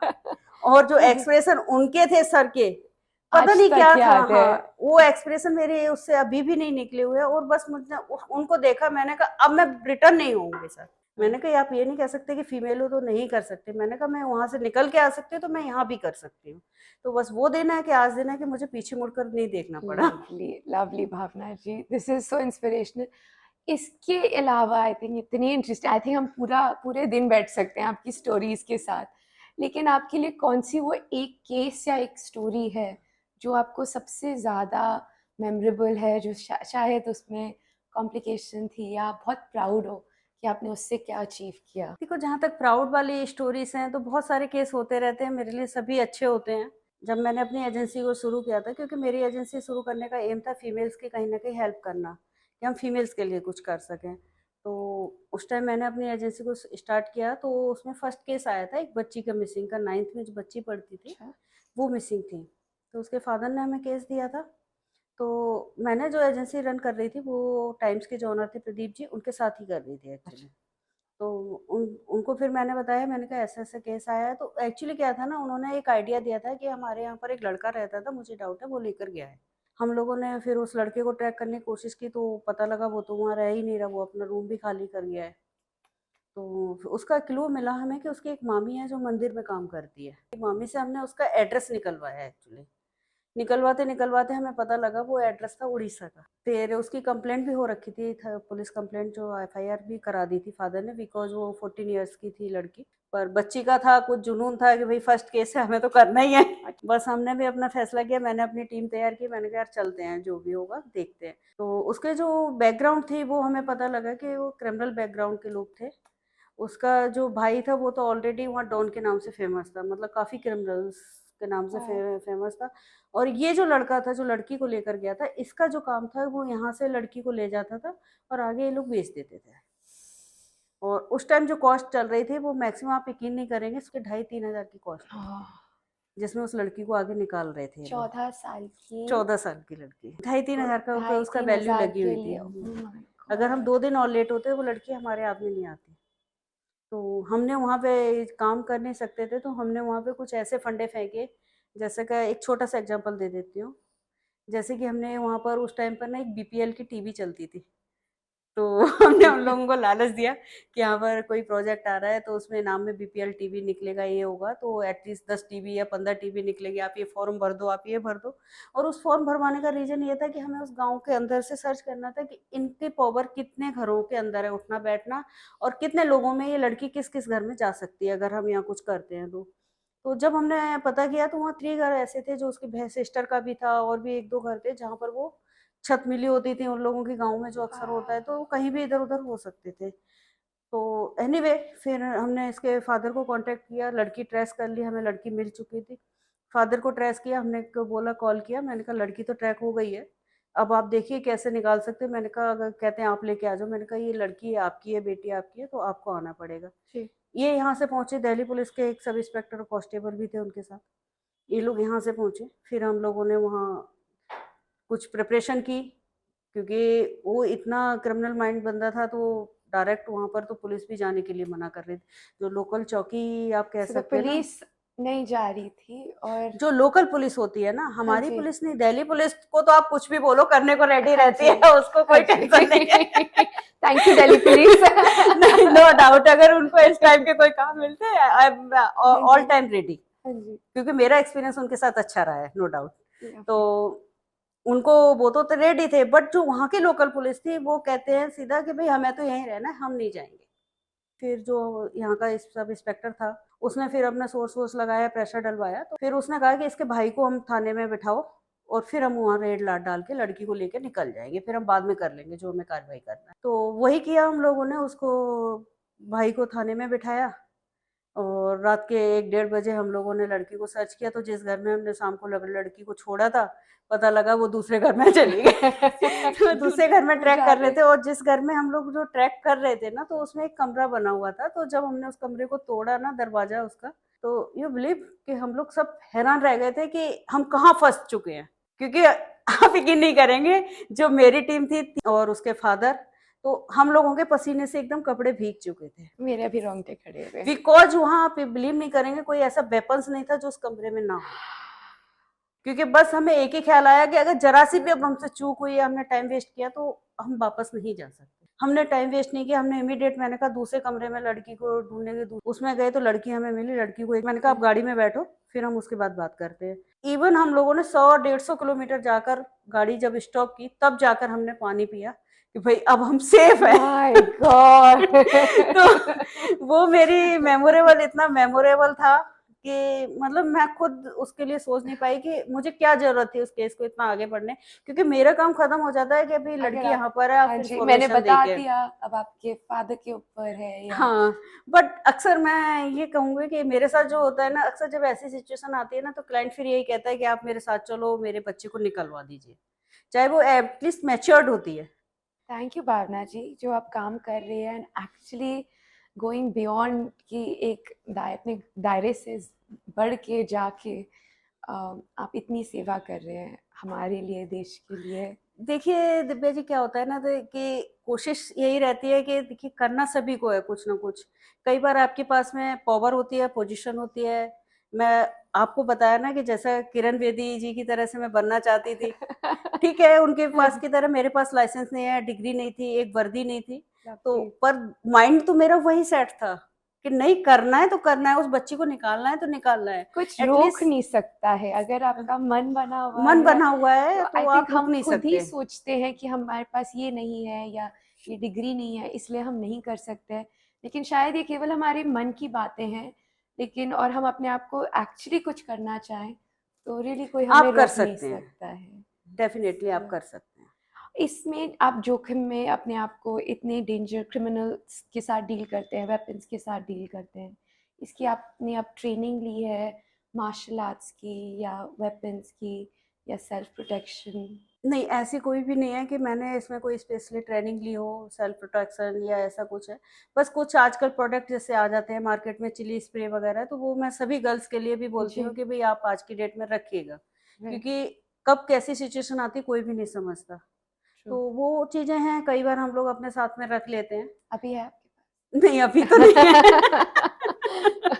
और जो एक्सप्रेशन उनके थे सर के, पता आज नहीं तक क्या था। याद है। हाँ, वो एक्सप्रेशन मेरे उससे अभी भी नहीं निकले हुए हैं, और बस मुझे उनको देखा, मैंने कहा अब मैं रिटर्न नहीं होऊंगी सर। मैंने कहा आप ये नहीं कह सकते कि फीमेल हो तो नहीं कर सकते। मैंने कहा मैं वहां से निकल के आ सकती हूँ तो मैं यहाँ भी कर सकती हूँ। तो बस वो दिन है कि आज दिन है कि मुझे पीछे मुड़कर नहीं देखना पड़ा। Lovely, lovely Bhavna ji, this is so inspirational. इसके अलावा आई थिंक इतनी इंटरेस्टिंग, आई थिंक हम पूरे दिन बैठ सकते हैं आपकी स्टोरीज के साथ। लेकिन आपके लिए कौन सी वो एक केस या एक स्टोरी है जो आपको सबसे ज़्यादा मेमोरेबल है, जो शायद उसमें कॉम्प्लिकेशन थी, या आप बहुत प्राउड हो कि आपने उससे क्या अचीव किया? देखो जहाँ तक प्राउड वाली स्टोरीज हैं तो बहुत सारे केस होते रहते हैं, मेरे लिए सभी अच्छे होते हैं। जब मैंने अपनी एजेंसी को शुरू किया था, क्योंकि मेरी एजेंसी शुरू करने का एम था फीमेल्स की कहीं ना कहीं हेल्प करना, कि हम फीमेल्स के लिए कुछ कर सकें। तो उस टाइम मैंने अपनी एजेंसी को स्टार्ट किया, तो उसमें फर्स्ट केस आया था एक बच्ची का मिसिंग का, 9th में जो बच्ची पढ़ती थी अच्छा। वो मिसिंग थी। तो उसके फादर ने हमें केस दिया था। तो मैंने जो एजेंसी रन कर रही थी वो टाइम्स के जो ओनर थे प्रदीप जी, उनके साथ ही कर रही थी अच्छा। एक्चुअली। तो उनको फिर मैंने बताया, मैंने कहा ऐसा-ऐसा केस आया है। तो एक्चुअली क्या था ना, उन्होंने एक आइडिया दिया था कि हमारे यहाँ पर एक लड़का रहता था, मुझे डाउट है वो लेकर गया है। हम लोगों ने फिर उस लड़के को ट्रैक करने की कोशिश की, तो पता लगा वो तो वहाँ रह ही नहीं रहा, वो अपना रूम भी खाली कर गया है। तो उसका क्लू मिला हमें कि उसकी एक मामी है जो मंदिर में काम करती है। मामी से हमने उसका एड्रेस निकलवाया एक्चुअली। निकलवाते-निकलवाते हमें पता लगा वो एड्रेस था उड़ीसा का। फिर उसकी कंप्लेंट भी हो रखी थी, पुलिस कंप्लेंट जो एफआईआर भी करा दी थी फादर ने, बिकॉज़ वो 14 इयर्स की थी लड़की। पर बच्ची का था कुछ जुनून था कि भई फर्स्ट केस है, हमें तो करना ही है। बस हमने भी अपना फैसला किया, मैंने अपनी टीम तैयार की, मैंने कहा यार चलते हैं, जो भी होगा देखते हैं। तो उसके जो बैकग्राउंड थी वो हमें पता लगा कि वो क्रिमिनल बैकग्राउंड के लोग थे। उसका जो भाई था वो तो ऑलरेडी वहाँ डॉन के नाम से फेमस था, मतलब काफ़ी क्रिमिनल्स के नाम से वाह। फेमस था। और ये जो लड़का था जो लड़की को लेकर गया था, इसका जो काम था वो यहाँ से लड़की को ले जाता था और आगे ये लोग बेच देते थे। और उस टाइम जो कॉस्ट चल रही थी वो मैक्सिमम आप यकीन नहीं करेंगे, उसके 2,500-3,000 की कॉस्ट है, हाँ, जिसमें उस लड़की को आगे निकाल रहे थे ये लोग। 14 साल की। 14 साल की लड़की, 2,500-3,000 का ढाई उसका तीन वैल्यू हजार लगी के हुई लिए, थी। oh my अगर हम God. 2 दिन और लेट होते वो लड़की हमारे हाथ में नहीं आती। तो हमने वहाँ पे काम कर नहीं सकते थे, तो हमने वहाँ पे कुछ ऐसे फंडे फेंके, जैसे कि एक छोटा सा एग्जांपल दे देती हूँ। जैसे कि हमने वहाँ पर उस टाइम पर ना एक बीपीएल की टीवी चलती थी। तो हमने उन लोगों को लालच दिया कि यहाँ पर कोई प्रोजेक्ट आ रहा है तो उसमें नाम में बीपीएल टीवी निकलेगा, ये होगा तो एटलीस्ट 10 टीवी या 15 टीवी निकलेगी, आप ये फॉर्म भर दो, आप ये भर दो। और उस फॉर्म भरवाने का रीज़न ये था कि हमें उस गाँव के अंदर से सर्च करना था कि इनके पावर कितने घरों के अंदर है उठना-बैठना, और कितने लोगों में ये लड़की किस-किस घर में जा सकती है अगर हम यहाँ कुछ करते हैं तो। तो जब हमने पता किया तो वहाँ 3 घर ऐसे थे जो उसकी सिस्टर का भी था, और भी 1-2 घर थे जहाँ पर वो छत मिली होती थी उन लोगों के गाँव में, जो अक्सर होता है, तो कहीं भी इधर-उधर हो सकते थे। तो एनीवे फिर हमने इसके फादर को कॉन्टैक्ट किया, लड़की ट्रेस कर ली, हमें लड़की मिल चुकी थी। फादर को ट्रेस किया, हमने को बोला, कॉल किया, मैंने कहा लड़की तो ट्रैक हो गई है, अब आप देखिए कैसे निकाल सकते हैं। मैंने कहा अगर कहते हैं आप लेके आ जाओ, मैंने कहा ये लड़की है आपकी है, बेटी आपकी है, तो आपको आना पड़ेगा। जी। ये यहाँ से पहुँचे, दिल्ली पुलिस के एक सब इंस्पेक्टर और कांस्टेबल भी थे उनके साथ। ये लोग यहाँ से पहुँचे, फिर हम लोगों ने वहाँ कुछ प्रिपरेशन की, क्योंकि वो इतना क्रिमिनल माइंड बंदा था, तो डायरेक्ट वहाँ पर तो पुलिस भी जाने के लिए मना कर रही थी। जो लोकल चौकी आप कह So the सकते हैं ना। police नहीं जा रही थी। और जो लोकल पुलिस होती है ना, हाँ हमारी जी, पुलिस नहीं, दिल्ली पुलिस को तो आप कुछ भी बोलो करने को रेडी हाँ रहती जी, है, उसको हाँ कोई जी। टेंशन नहीं है। Thank you Delhi police. नहीं, नो डाउट, अगर उनको इस टाइप के कोई काम मिलते हैं, आई एम हाँ ऑल जी, टाइम रेडी, हाँ जी। क्योंकि मेरा एक्सपीरियंस उनके साथ अच्छा रहा है, नो डाउट। तो लवली। उनको वो तो रेडी थे, बट जो वहाँ की लोकल पुलिस थी वो कहते हैं सीधा कि भाई हमें तो यहीं रहना है, हम नहीं जाएंगे। फिर जो यहाँ का सब इंस्पेक्टर था, उसने फिर अपना सोर्स वोर्स लगाया, प्रेशर डलवाया, तो फिर उसने कहा कि इसके भाई को हम थाने में बिठाओ और फिर हम वहाँ रेड लाट डाल के लड़की को लेकर निकल जाएंगे, फिर हम बाद में कर लेंगे जो हमें कार्रवाई करना है। तो वही किया हम लोगों ने, उसको भाई को थाने में बिठाया और रात के 1 डेढ़ बजे हम लोगों ने लड़की को सर्च किया, तो जिस घर में हमने शाम को लड़की को छोड़ा था, पता लगा वो दूसरे घर में चली गई। तो दूसरे घर में ट्रैक कर रहे थे, और जिस घर में हम लोग जो ट्रैक कर रहे थे ना, तो उसमें एक कमरा बना हुआ था। तो जब हमने उस कमरे को तोड़ा ना, दरवाजा उसका, तो यू बिलीव कि हम लोग सब हैरान रह गए थे कि हम कहाँ फंस चुके हैं। क्योंकि आप यकीन नहीं करेंगे, जो मेरी टीम थी और उसके फादर, तो हम लोगों के पसीने से एकदम कपड़े भीग चुके थे, मेरे भी रोंगटे खड़े हुए। बिकॉज वहां आप बिलीव नहीं करेंगे, कोई ऐसा वेपन्स नहीं था जो उस कमरे में ना हो। क्योंकि बस हमें एक ही ख्याल आया कि अगर जरा सी भी अब हमसे चूक हुई या हमने टाइम वेस्ट किया तो हम वापस नहीं जा सकते। हमने टाइम वेस्ट नहीं किया, हमने इमीडिएट, मैंने कहा दूसरे कमरे में लड़की को ढूंढने के, उसमें गए तो लड़की हमें मिली। लड़की को मैंने कहा आप गाड़ी में बैठो, फिर हम उसके बाद बात करते हैं। इवन हम लोगों ने 100-150 किलोमीटर जाकर गाड़ी जब स्टॉप की, तब जाकर हमने पानी पिया कि भाई अब हम सेफ है। My God. तो वो मेरी मेमोरेबल, इतना मेमोरेबल था कि मतलब मैं खुद उसके लिए सोच नहीं पाई कि मुझे क्या जरूरत थी उस केस को इतना आगे बढ़ने, क्योंकि मेरा काम खत्म हो जाता है कि अभी अगर लड़की आप, यहाँ पर है, हाँ आप जी, मैंने इन्फॉर्मेशन बता देके। दिया, अब आपके फादर के ऊपर है या। हाँ, बट अक्सर मैं ये कहूंगी कि मेरे साथ जो होता है ना, अक्सर जब ऐसी सिचुएशन आती है ना, तो क्लाइंट फिर यही कहता है कि आप मेरे साथ चलो, मेरे बच्चे को निकलवा दीजिए, चाहे वो एटलीस्ट मैच्योर्ड होती है। थैंक यू भावना जी, जो आप काम कर रहे हैं एंड एक्चुअली गोइंग बियॉन्ड कि एक अपने दायरे से बढ़ के जाके आप इतनी सेवा कर रहे हैं हमारे लिए, देश के लिए। देखिए दिव्या जी, क्या होता है ना, कि कोशिश यही रहती है कि देखिए करना सभी को है कुछ ना कुछ। कई बार आपके पास में पावर होती है, पोजीशन होती है। मैं आपको बताया ना कि जैसा किरण बेदी जी की तरह से मैं बनना चाहती थी, ठीक है, उनके हाँ पास जी, की तरह मेरे पास लाइसेंस नहीं है, डिग्री नहीं थी, एक वर्दी नहीं थी। तो lovely। पर माइंड तो मेरा वही सेट था कि नहीं, करना है तो करना है, उस बच्ची को निकालना है तो निकालना है। कुछ रोक एटलीस्ट नहीं सकता है अगर आपका मन बना हुआ मन है। बना हुआ तो है आई तो थिंक आप रुक हम नहीं खुद ही सकते। सोचते हैं कि हमारे पास ये नहीं है या ये डिग्री नहीं है, इसलिए हम नहीं कर सकते हैं। लेकिन शायद ये केवल हमारे मन की बातें हैं। लेकिन और हम अपने आप को एक्चुअली कुछ करना चाहें तो रियली कोई हमें आप कर रोक नहीं सकते हैं, सकता है। डेफिनेटली आप So, कर सकते हैं। इसमें आप जोखिम में अपने आप को इतने डेंजर क्रिमिनल्स के साथ डील करते हैं, वेपन्स के साथ डील करते हैं, इसकी आपने अब ट्रेनिंग ली है मार्शल आर्ट्स की या वेपन्स की या सेल्फ प्रोटेक्शन? नहीं, ऐसी कोई भी नहीं है कि मैंने इसमें कोई स्पेशली ट्रेनिंग ली हो सेल्फ प्रोटेक्शन या ऐसा कुछ है। बस कुछ आजकल प्रोडक्ट जैसे आ जाते हैं मार्केट में, चिली स्प्रे वगैरह, तो वो मैं सभी गर्ल्स के लिए भी बोलती जी, हूँ कि भाई आप आज की डेट में रखिएगा, राइट, क्योंकि कब कैसी सिचुएशन आती है कोई भी नहीं समझता। ट्रू। तो वो चीज़ें हैं, कई बार हम लोग अपने साथ में रख लेते हैं। अभी है आपके नहीं, अभी तो नहीं है।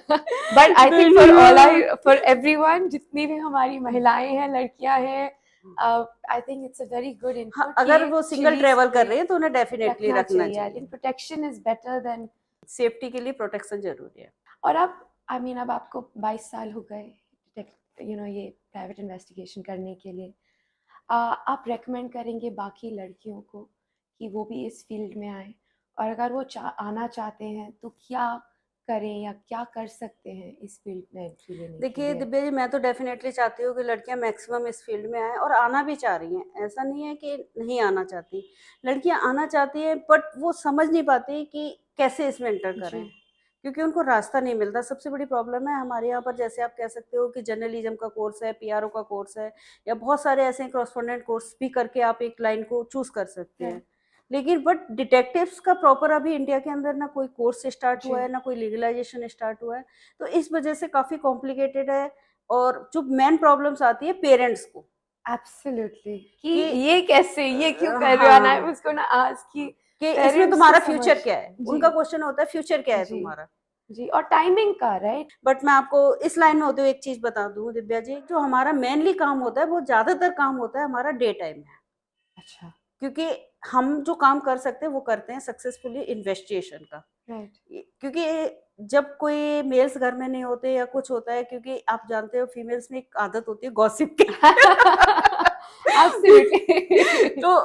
But I think for all नहीं, आर, फॉर एवरीवन, जितनी भी हमारी महिलाएं हैं, लड़कियां हैं, I think it's a very good हाँ, इनपुट अगर कि वो सिंगल चिली ट्रैवल कर स्प्रे रही है तो उन्हें डेफिनेटली रखना रखना चाहिए। आई चाहिए। Think protection is better than. Safety के लिए प्रोटेक्शन जरूरी है। और अब आई मीन अब आपको 22 साल हो गए ये प्राइवेट इन्वेस्टिगेशन करने के लिए। आप रेकमेंड करेंगे बाकी लड़कियों को कि वो भी इस फील्ड में आए, और अगर वो आना चाहते हैं तो क्या करें या क्या कर सकते हैं इस फील्ड में एंट्री लेने के देखिए लिए? दिव्या जी, मैं तो डेफिनेटली चाहती हूँ कि लड़कियां मैक्सिमम इस फील्ड में आएँ और आना भी चाह रही हैं। ऐसा नहीं है कि नहीं आना चाहती, लड़कियां आना चाहती हैं, बट वो समझ नहीं पाती कि कैसे इसमें एंटर जी, करें, क्योंकि उनको रास्ता नहीं मिलता। सबसे बड़ी प्रॉब्लम है हमारे यहाँ पर, जैसे आप कह सकते हो कि जर्नलिज्म का कोर्स है, पीआरओ का कोर्स है, या बहुत सारे ऐसे क्रॉसपोंडेंट कोर्स भी करके आप एक लाइन को चूज कर सकते हैं। राइट, लेकिन बट डिटेक्टिव्स का प्रॉपर अभी इंडिया के अंदर ना कोई कोर्स स्टार्ट हुआ जी, है, ना कोई लीगलाइजेशन स्टार्ट हुआ है। तो इस वजह से काफी कॉम्प्लिकेटेड है। और जो मेन प्रॉब्लम्स आती है पेरेंट्स को, एब्सोल्युटली कि कि ये कैसे, ये क्यों कर रहे हो ना, हाँ, उसको ना आज की कि इसमें पेरेंट्स को तुम्हारा समझ। फ्यूचर क्या है, जी, उनका क्वेश्चन होता है फ्यूचर क्या है जी, तुम्हारा। जी, और टाइमिंग का, राइट? बट मैं आपको इस लाइन में होते हुए एक चीज बता दूं दिव्या जी, जो हमारा मेनली काम होता है वो ज्यादातर काम होता है हमारा डे टाइम में, अच्छा, क्योंकि हम जो काम कर सकते हैं वो करते हैं सक्सेसफुली इन्वेस्टिगेशन का। राइट। क्योंकि जब कोई मेल्स घर में नहीं होते या कुछ होता है, क्योंकि आप जानते हो फीमेल्स में एक आदत होती है गॉसिप की। एब्सोल्युटली। तो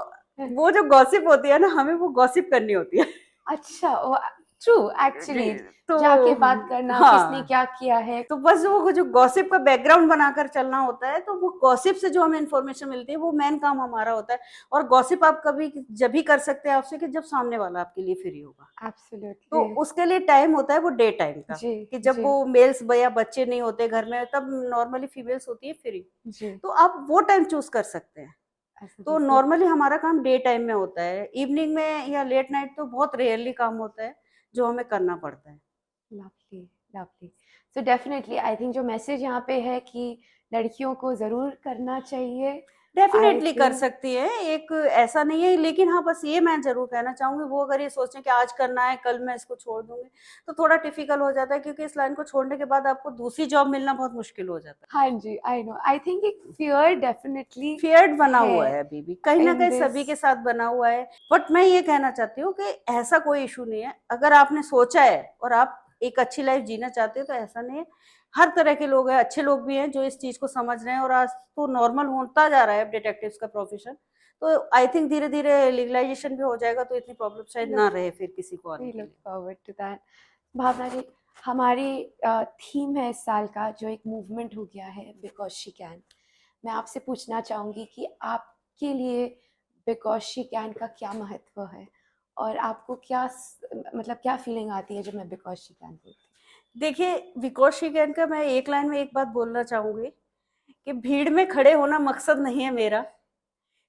वो जो गॉसिप होती है ना, हमें वो गॉसिप करनी होती है। अच्छा, ओ ट्रू एक्चुअली, तो जाके बात करना, किसने हाँ, क्या किया है। तो बस वो जो गॉसिप का बैकग्राउंड बनाकर चलना होता है, तो वो गॉसिप से जो हमें इन्फॉर्मेशन मिलती है वो मेन काम हमारा होता है। और गॉसिप आप कभी जब भी कर सकते हैं आपसे कि जब सामने वाला आपके लिए फ्री होगा। तो एब्सोल्युटली। उसके लिए टाइम होता है वो डे टाइम का, जी, कि जब जी, वो मेल्स या बच्चे नहीं होते घर में, तब नॉर्मली फीमेल्स होती है फ्री। जी, तो आप वो टाइम चूज कर सकते हैं। ऐसा तो जैसे नॉर्मली हमारा काम डे टाइम में होता है, इवनिंग में या लेट नाइट तो बहुत रेयरली काम होता है जो हमें करना पड़ता है। Lovely, lovely. So definitely I think जो मैसेज यहाँ पे है कि लड़कियों को ज़रूर करना चाहिए। आई डेफिनेटली कर थिंक सकती है, एक ऐसा नहीं है, लेकिन हाँ बस ये मैं जरूर कहना चाहूंगी, वो अगर ये सोचें कि आज करना है कल मैं इसको छोड़ दूंगी, तो थोड़ा डिफिकल्ट हो जाता है, क्योंकि इस लाइन को छोड़ने के बाद आपको दूसरी जॉब मिलना बहुत मुश्किल हो जाता है। हाँ जी, आई नो, आई थिंक एक फियर डेफिनेटली फियर्ड बना है हुआ है अभी भी, कहीं ना इन कहीं दिस। सभी के साथ बना हुआ है। बट मैं ये कहना चाहती हूँ कि ऐसा कोई इशू नहीं है, अगर आपने सोचा है और आप एक अच्छी लाइफ जीना चाहते हो तो ऐसा नहीं है। हर तरह के लोग हैं, अच्छे लोग भी हैं जो इस चीज को समझ रहे हैं, और आज तो नॉर्मल होता जा रहा है डिटेक्टिव्स का प्रोफेशन। तो आई थिंक धीरे धीरे लीगलाइजेशन भी हो जाएगा, तो इतनी प्रॉब्लम शायद ना रहे फिर किसी को आने वी के लुक लिए। Forward to that. Bhavna ji, हमारी थीम है इस साल का जो एक मूवमेंट हो गया है, बिकॉज शी कैन। मैं आपसे पूछना चाहूँगी कि आपके लिए बिकॉज शी कैन का क्या महत्व है, और आपको क्या मतलब क्या फीलिंग आती है जब मैं बिकॉज शी कैन बोलती देखिए, बिकॉज शी कैन का मैं एक लाइन में एक बात बोलना चाहूंगी, कि भीड़ में खड़े होना मकसद नहीं है मेरा,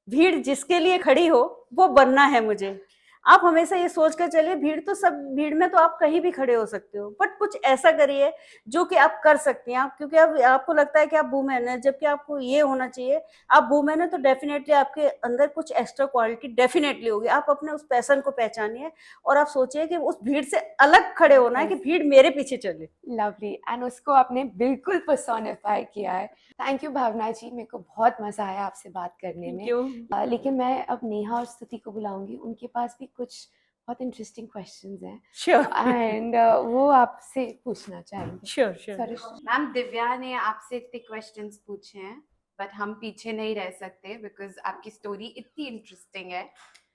भीड़ जिसके लिए खड़ी हो वो बनना है मुझे। आप हमेशा ये सोच कर चलिए, भीड़ तो सब, भीड़ में तो आप कहीं भी खड़े हो सकते हो, बट कुछ ऐसा करिए जो कि आप कर सकती हैं आप, क्योंकि अब आपको लगता है कि आप वुमेन है, जबकि आपको ये होना चाहिए, आप वुमेन है तो डेफिनेटली आपके अंदर कुछ एक्स्ट्रा क्वालिटी डेफिनेटली होगी। आप अपने उस पैशन को पहचानिए और आप सोचिए कि उस भीड़ से अलग खड़े होना है, कि भीड़ मेरे पीछे चले। है? लवली, एंड उसको आपने बिल्कुल पर्सोनिफाई किया है। थैंक यू भावना जी, मेरे को बहुत मज़ा आया आपसे बात करने थैंक में। यू। लेकिन मैं अब नेहा और स्तुति को बुलाऊंगी, उनके पास भी कुछ बहुत इंटरेस्टिंग क्वेश्चंस हैं श्योर। एंड वो आपसे पूछना चाहेंगे। Sure sure. Sorry ma'am, Divya ने आपसे इतने क्वेश्चंस पूछे हैं, बट हम पीछे नहीं रह सकते बिकॉज आपकी स्टोरी इतनी इंटरेस्टिंग है।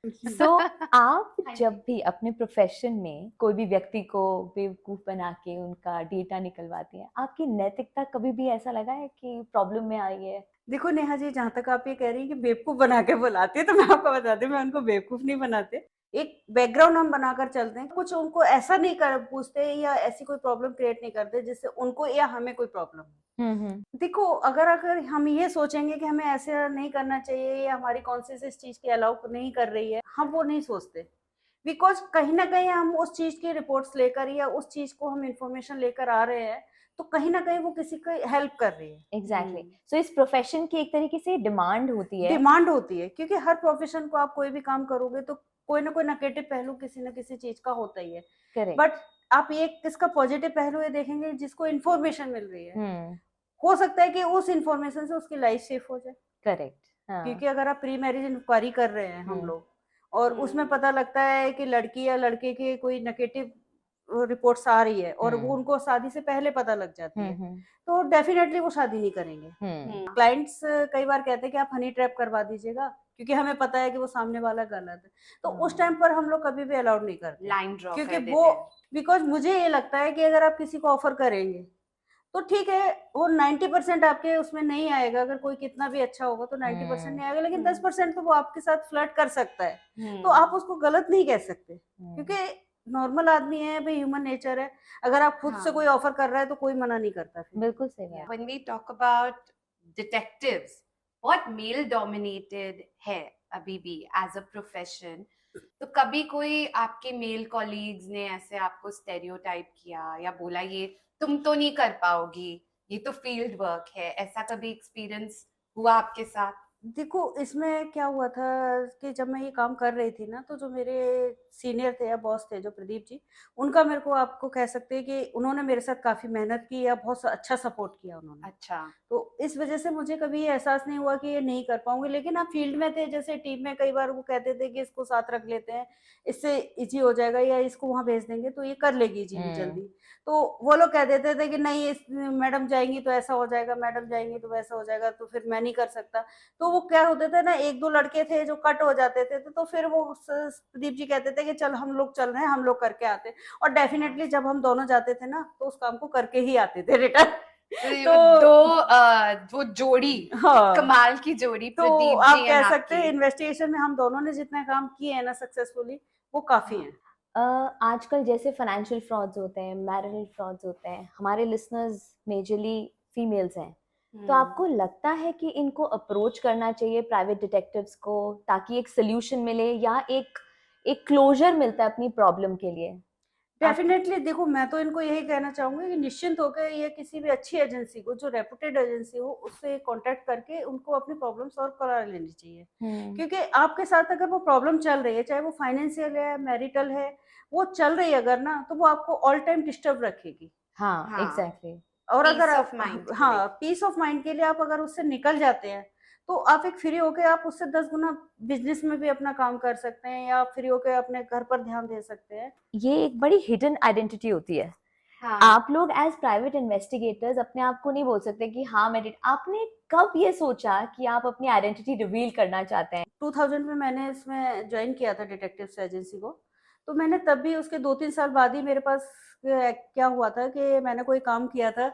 सो आप हाँ जब जी। भी अपने प्रोफेशन में कोई भी व्यक्ति को बेवकूफ बना के उनका डेटा निकलवाती हैं, आपकी नैतिकता कभी भी ऐसा लगा है कि प्रॉब्लम में आई है? देखो नेहा जी, जहाँ तक आप ये कह रही हैं कि बेवकूफ बना के बुलाते हैं, तो मैं आपको बताती हूँ, मैं उनको बेवकूफ नहीं बनाते। एक बैकग्राउंड हम बनाकर चलते हैं, कुछ उनको ऐसा नहीं कर पूछते या ऐसी कोई प्रॉब्लम क्रिएट नहीं करते जिससे उनको या हमें कोई प्रॉब्लम हो। हम्म। देखो, अगर अगर हम ये सोचेंगे कि हमें ऐसे नहीं करना चाहिए या हमारी कॉन्शियस इस चीज की अलाउ नहीं कर रही है, हम वो नहीं सोचते। बिकॉज कहीं ना कहीं हम उस चीज की रिपोर्ट्स लेकर या उस चीज को हम इंफॉर्मेशन लेकर आ रहे हैं, तो कहीं ना कहीं वो किसी को हेल्प कर रही है। एग्जैक्टली। सो इस प्रोफेशन की एक तरीके से डिमांड होती है। डिमांड होती है, क्योंकि हर प्रोफेशन को आप कोई भी काम करोगे तो कोई ना कोई नेगेटिव पहलू किसी ना किसी चीज का होता ही है। करेक्ट। बट आप ये इसका पॉजिटिव पहलू ये देखेंगे, जिसको इन्फॉर्मेशन मिल रही है, हम्म। हो सकता है कि उस इन्फॉर्मेशन से उसकी लाइफ सेफ हो जाए। करेक्ट। हाँ। क्योंकि अगर आप प्री मैरिज इंक्वायरी कर रहे हैं हम हम्म। लोग, और उसमें पता लगता है कि लड़की या लड़के के कोई नेगेटिव रिपोर्ट्स आ रही है और वो उनको शादी से पहले पता लग जाती है, हम्म। तो डेफिनेटली वो शादी नहीं करेंगे। क्लाइंट्स कई बार कहते हैं कि आप हनी ट्रैप करवा दीजिएगा, क्योंकि हमें पता है कि वो सामने वाला गलत है, तो उस टाइम पर हम लोग कभी भी अलाउड नहीं करते, लाइन ड्रॉ क्योंकि कर देते वो, हैं। बिकॉज मुझे ये लगता है कि अगर आप किसी को ऑफर करेंगे तो ठीक है, वो 90% आपके उसमें नहीं आएगा, अगर कोई कितना भी अच्छा होगा तो 90% नहीं आएगा, लेकिन 10% तो वो आपके साथ फ्लर्ट कर सकता है, तो आप उसको गलत नहीं कह सकते, क्योंकि नॉर्मल आदमी है भाई, ह्यूमन नेचर है। अगर आप खुद से कोई ऑफर कर रहा है तो कोई मना नहीं करता फिर। बिल्कुल सही बात। When we talk about detectives, बहुत मेल डोमिनेटेड है अभी भी एज अ प्रोफेशन। तो कभी कोई आपके मेल कॉलीग्स ने ऐसे आपको स्टेरियोटाइप किया या बोला ये तुम तो नहीं कर पाओगी, ये तो फील्ड वर्क है, ऐसा कभी एक्सपीरियंस हुआ आपके साथ? देखो इसमें क्या हुआ था कि जब मैं ये काम कर रही थी ना, तो जो मेरे सीनियर थे या बॉस थे जो प्रदीप जी, उनका मेरे को आपको कह सकते हैं कि उन्होंने मेरे साथ काफ़ी मेहनत की या बहुत अच्छा सपोर्ट किया उन्होंने। अच्छा। तो इस वजह से मुझे कभी ये एहसास नहीं हुआ कि ये नहीं कर पाऊँगी, लेकिन आप फील्ड में थे, जैसे टीम में कई बार वो कहते थे कि इसको साथ रख लेते हैं, इससे ईज़ी हो जाएगा या इसको वहाँ भेज देंगे तो ये कर लेगी जी जल्दी। तो वो लोग कह देते थे कि नहीं इस मैडम जाएँगी तो ऐसा हो जाएगा, मैडम जाएँगी तो वैसा हो जाएगा, तो फिर मैं नहीं कर सकता। तो वो क्या होते थे ना, 1-2 लड़के थे जो कट हो जाते थे, तो फिर वो प्रदीप जी कहते थे कि चल हम लोग चल रहे हैं, हम लोग करके आते हैं। और डेफिनेटली जब हम दोनों जाते थे ना, तो उस काम को करके ही आते थे रिटर्न। तो ये तो वो जोड़ी, हाँ, कमाल की जोड़ी तो प्रदीप आप जी एंड कह सकते हैं आपकी। इन्वेस्टिगेशन में हम दोनों ने जितने काम किए हैं ना सक्सेसफुली, वो काफ़ी हाँ। हैं। आजकल जैसे फाइनेंशियल फ्रॉड्स होते हैं, मैरिटल फ्रॉड्स होते हैं, हमारे लिसनर्स मेजरली फीमेल्स हैं, तो आपको लगता है कि इनको अप्रोच करना चाहिए प्राइवेट डिटेक्टिव्स को, ताकि एक सोल्यूशन मिले या एक क्लोजर मिलता है अपनी प्रॉब्लम के लिए? आप डेफिनेटली देखो, मैं तो इनको यही कहना चाहूँगी कि निश्चिंत होकर ये किसी भी अच्छी एजेंसी को, जो रेपुटेड एजेंसी हो, उससे कॉन्टैक्ट करके उनको अपनी प्रॉब्लम सॉल्व करा लेनी चाहिए। क्योंकि आपके साथ अगर वो प्रॉब्लम चल रही है, चाहे वो फाइनेंशियल है, मैरिटल है, वो चल रही है अगर ना, तो वो आपको ऑल टाइम डिस्टर्ब रखेगी। हाँ, हाँ, एग्जैक्टली। और अगर पीस आप ऑफ माइंड के लिए। हाँ, पीस ऑफ माइंड के लिए आप अगर उससे निकल जाते हैं, तो आप एक फ्री होके आप उससे 10 गुना बिज़नेस में भी अपना काम कर सकते हैं या आप फ्री होके अपने घर पर ध्यान दे सकते हैं। ये एक बड़ी हिडन आइडेंटिटी होती है। हाँ। आप लोग एज प्राइवेट इन्वेस्टिगेटर्स अपने आप को नहीं बोल सकते कि हाँ मैं आपने कब ये सोचा कि आप अपनी आइडेंटिटी रिवील करना चाहते हैं? 2000 में मैंने इसमें जॉइन किया था डिटेक्टिव्स एजेंसी को, तो मैंने तब भी उसके 2-3 साल बाद ही मेरे पास क्या हुआ था कि मैंने कोई काम किया था,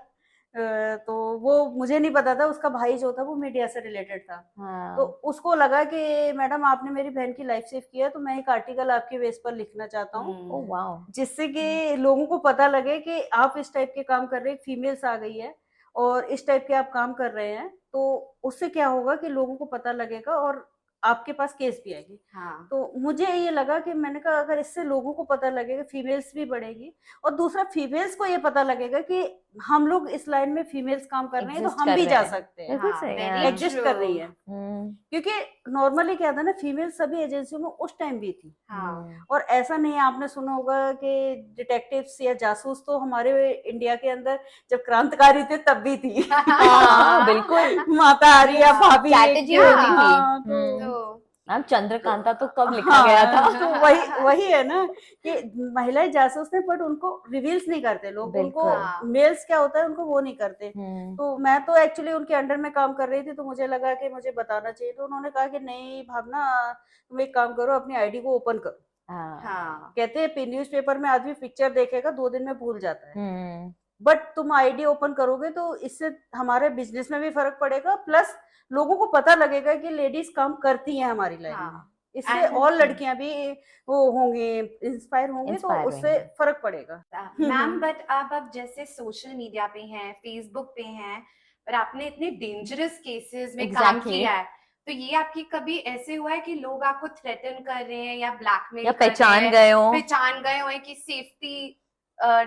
तो वो मुझे नहीं पता था, उसका भाई जो था वो मीडिया से रिलेटेड था। तो हाँ। उसको लगा कि मैडम आपने मेरी बहन की लाइफ सेव किया है, तो मैं एक आर्टिकल आपके बेस पर लिखना चाहता हूँ, ओह वाओ। जिससे कि लोगों को पता लगे कि आप इस टाइप के काम कर रहे हैं, एक फीमेल्स आ गई है और इस टाइप के आप काम कर रहे हैं, तो उससे क्या होगा कि लोगों को पता लगेगा और आपके पास केस भी आएगी। हाँ। तो मुझे ये लगा कि मैंने कहा अगर इससे लोगों को पता लगेगा, फीमेल्स भी बढ़ेगी और दूसरा फीमेल्स को ये पता लगेगा कि हम लोग इस लाइन में फीमेल्स काम कर रहे हैं, तो एग्जिस्ट हम कर भी रहे जा हैं। सकते हैं, बिल्कुल हाँ, सही वेरी है। एग्जिस्ट कर रही ट्रू। है। हम्म। क्योंकि नॉर्मली क्या था ना, फीमेल सभी एजेंसियों में उस टाइम भी थी। हाँ। और ऐसा नहीं है, आपने सुना होगा कि डिटेक्टिव्स या जासूस तो हमारे इंडिया के अंदर जब क्रांतिकारी थे तब भी थी। हाँ बिल्कुल। माता आ रही है, हाँ, भाभी स्ट्रैटेजी एक, होती थी। हाँ, तो तो मैम चंद्रकांता तो कब लिखा हाँ, गया था? तो वही वही है ना कि महिलाएं जासूस थे, बट उनको रिवील्स नहीं करते लोग, उनको बिल्कुल। हाँ। मेल्स क्या होता है उनको वो नहीं करते। हम्म। तो मैं तो एक्चुअली उनके अंडर में काम कर रही थी, तो मुझे लगा कि मुझे बताना चाहिए, तो उन्होंने कहा कि नहीं भावना, तुम एक काम करो, अपनी आईडी को ओपन करो। हाँ। हाँ। कहते हैं न्यूज़पेपर में आदमी पिक्चर देखेगा 2 दिन में भूल जाता है, हम्म। बट तुम आईडी ओपन करोगे तो इससे हमारे बिजनेस में भी फर्क पड़ेगा, प्लस लोगों को पता लगेगा कि लेडीज काम करती हैं हमारी लाइन में। हाँ। इससे एंड और लड़कियां भी वो होंगी, इंस्पायर होंगी, तो इंस्पायर उससे होंगे। फर्क पड़ेगा। मैम, बट आप अब जैसे सोशल मीडिया पे हैं, फेसबुक पे हैं, पर आपने इतने डेंजरस केसेस में काम Exactly. किया है, तो ये आपकी कभी ऐसे हुआ है कि लोग आपको थ्रेटन कर रहे हैं या ब्लैकमेल या कर रहे पहचान हैं, गए हो? पहचान गए हो कि सेफ्टी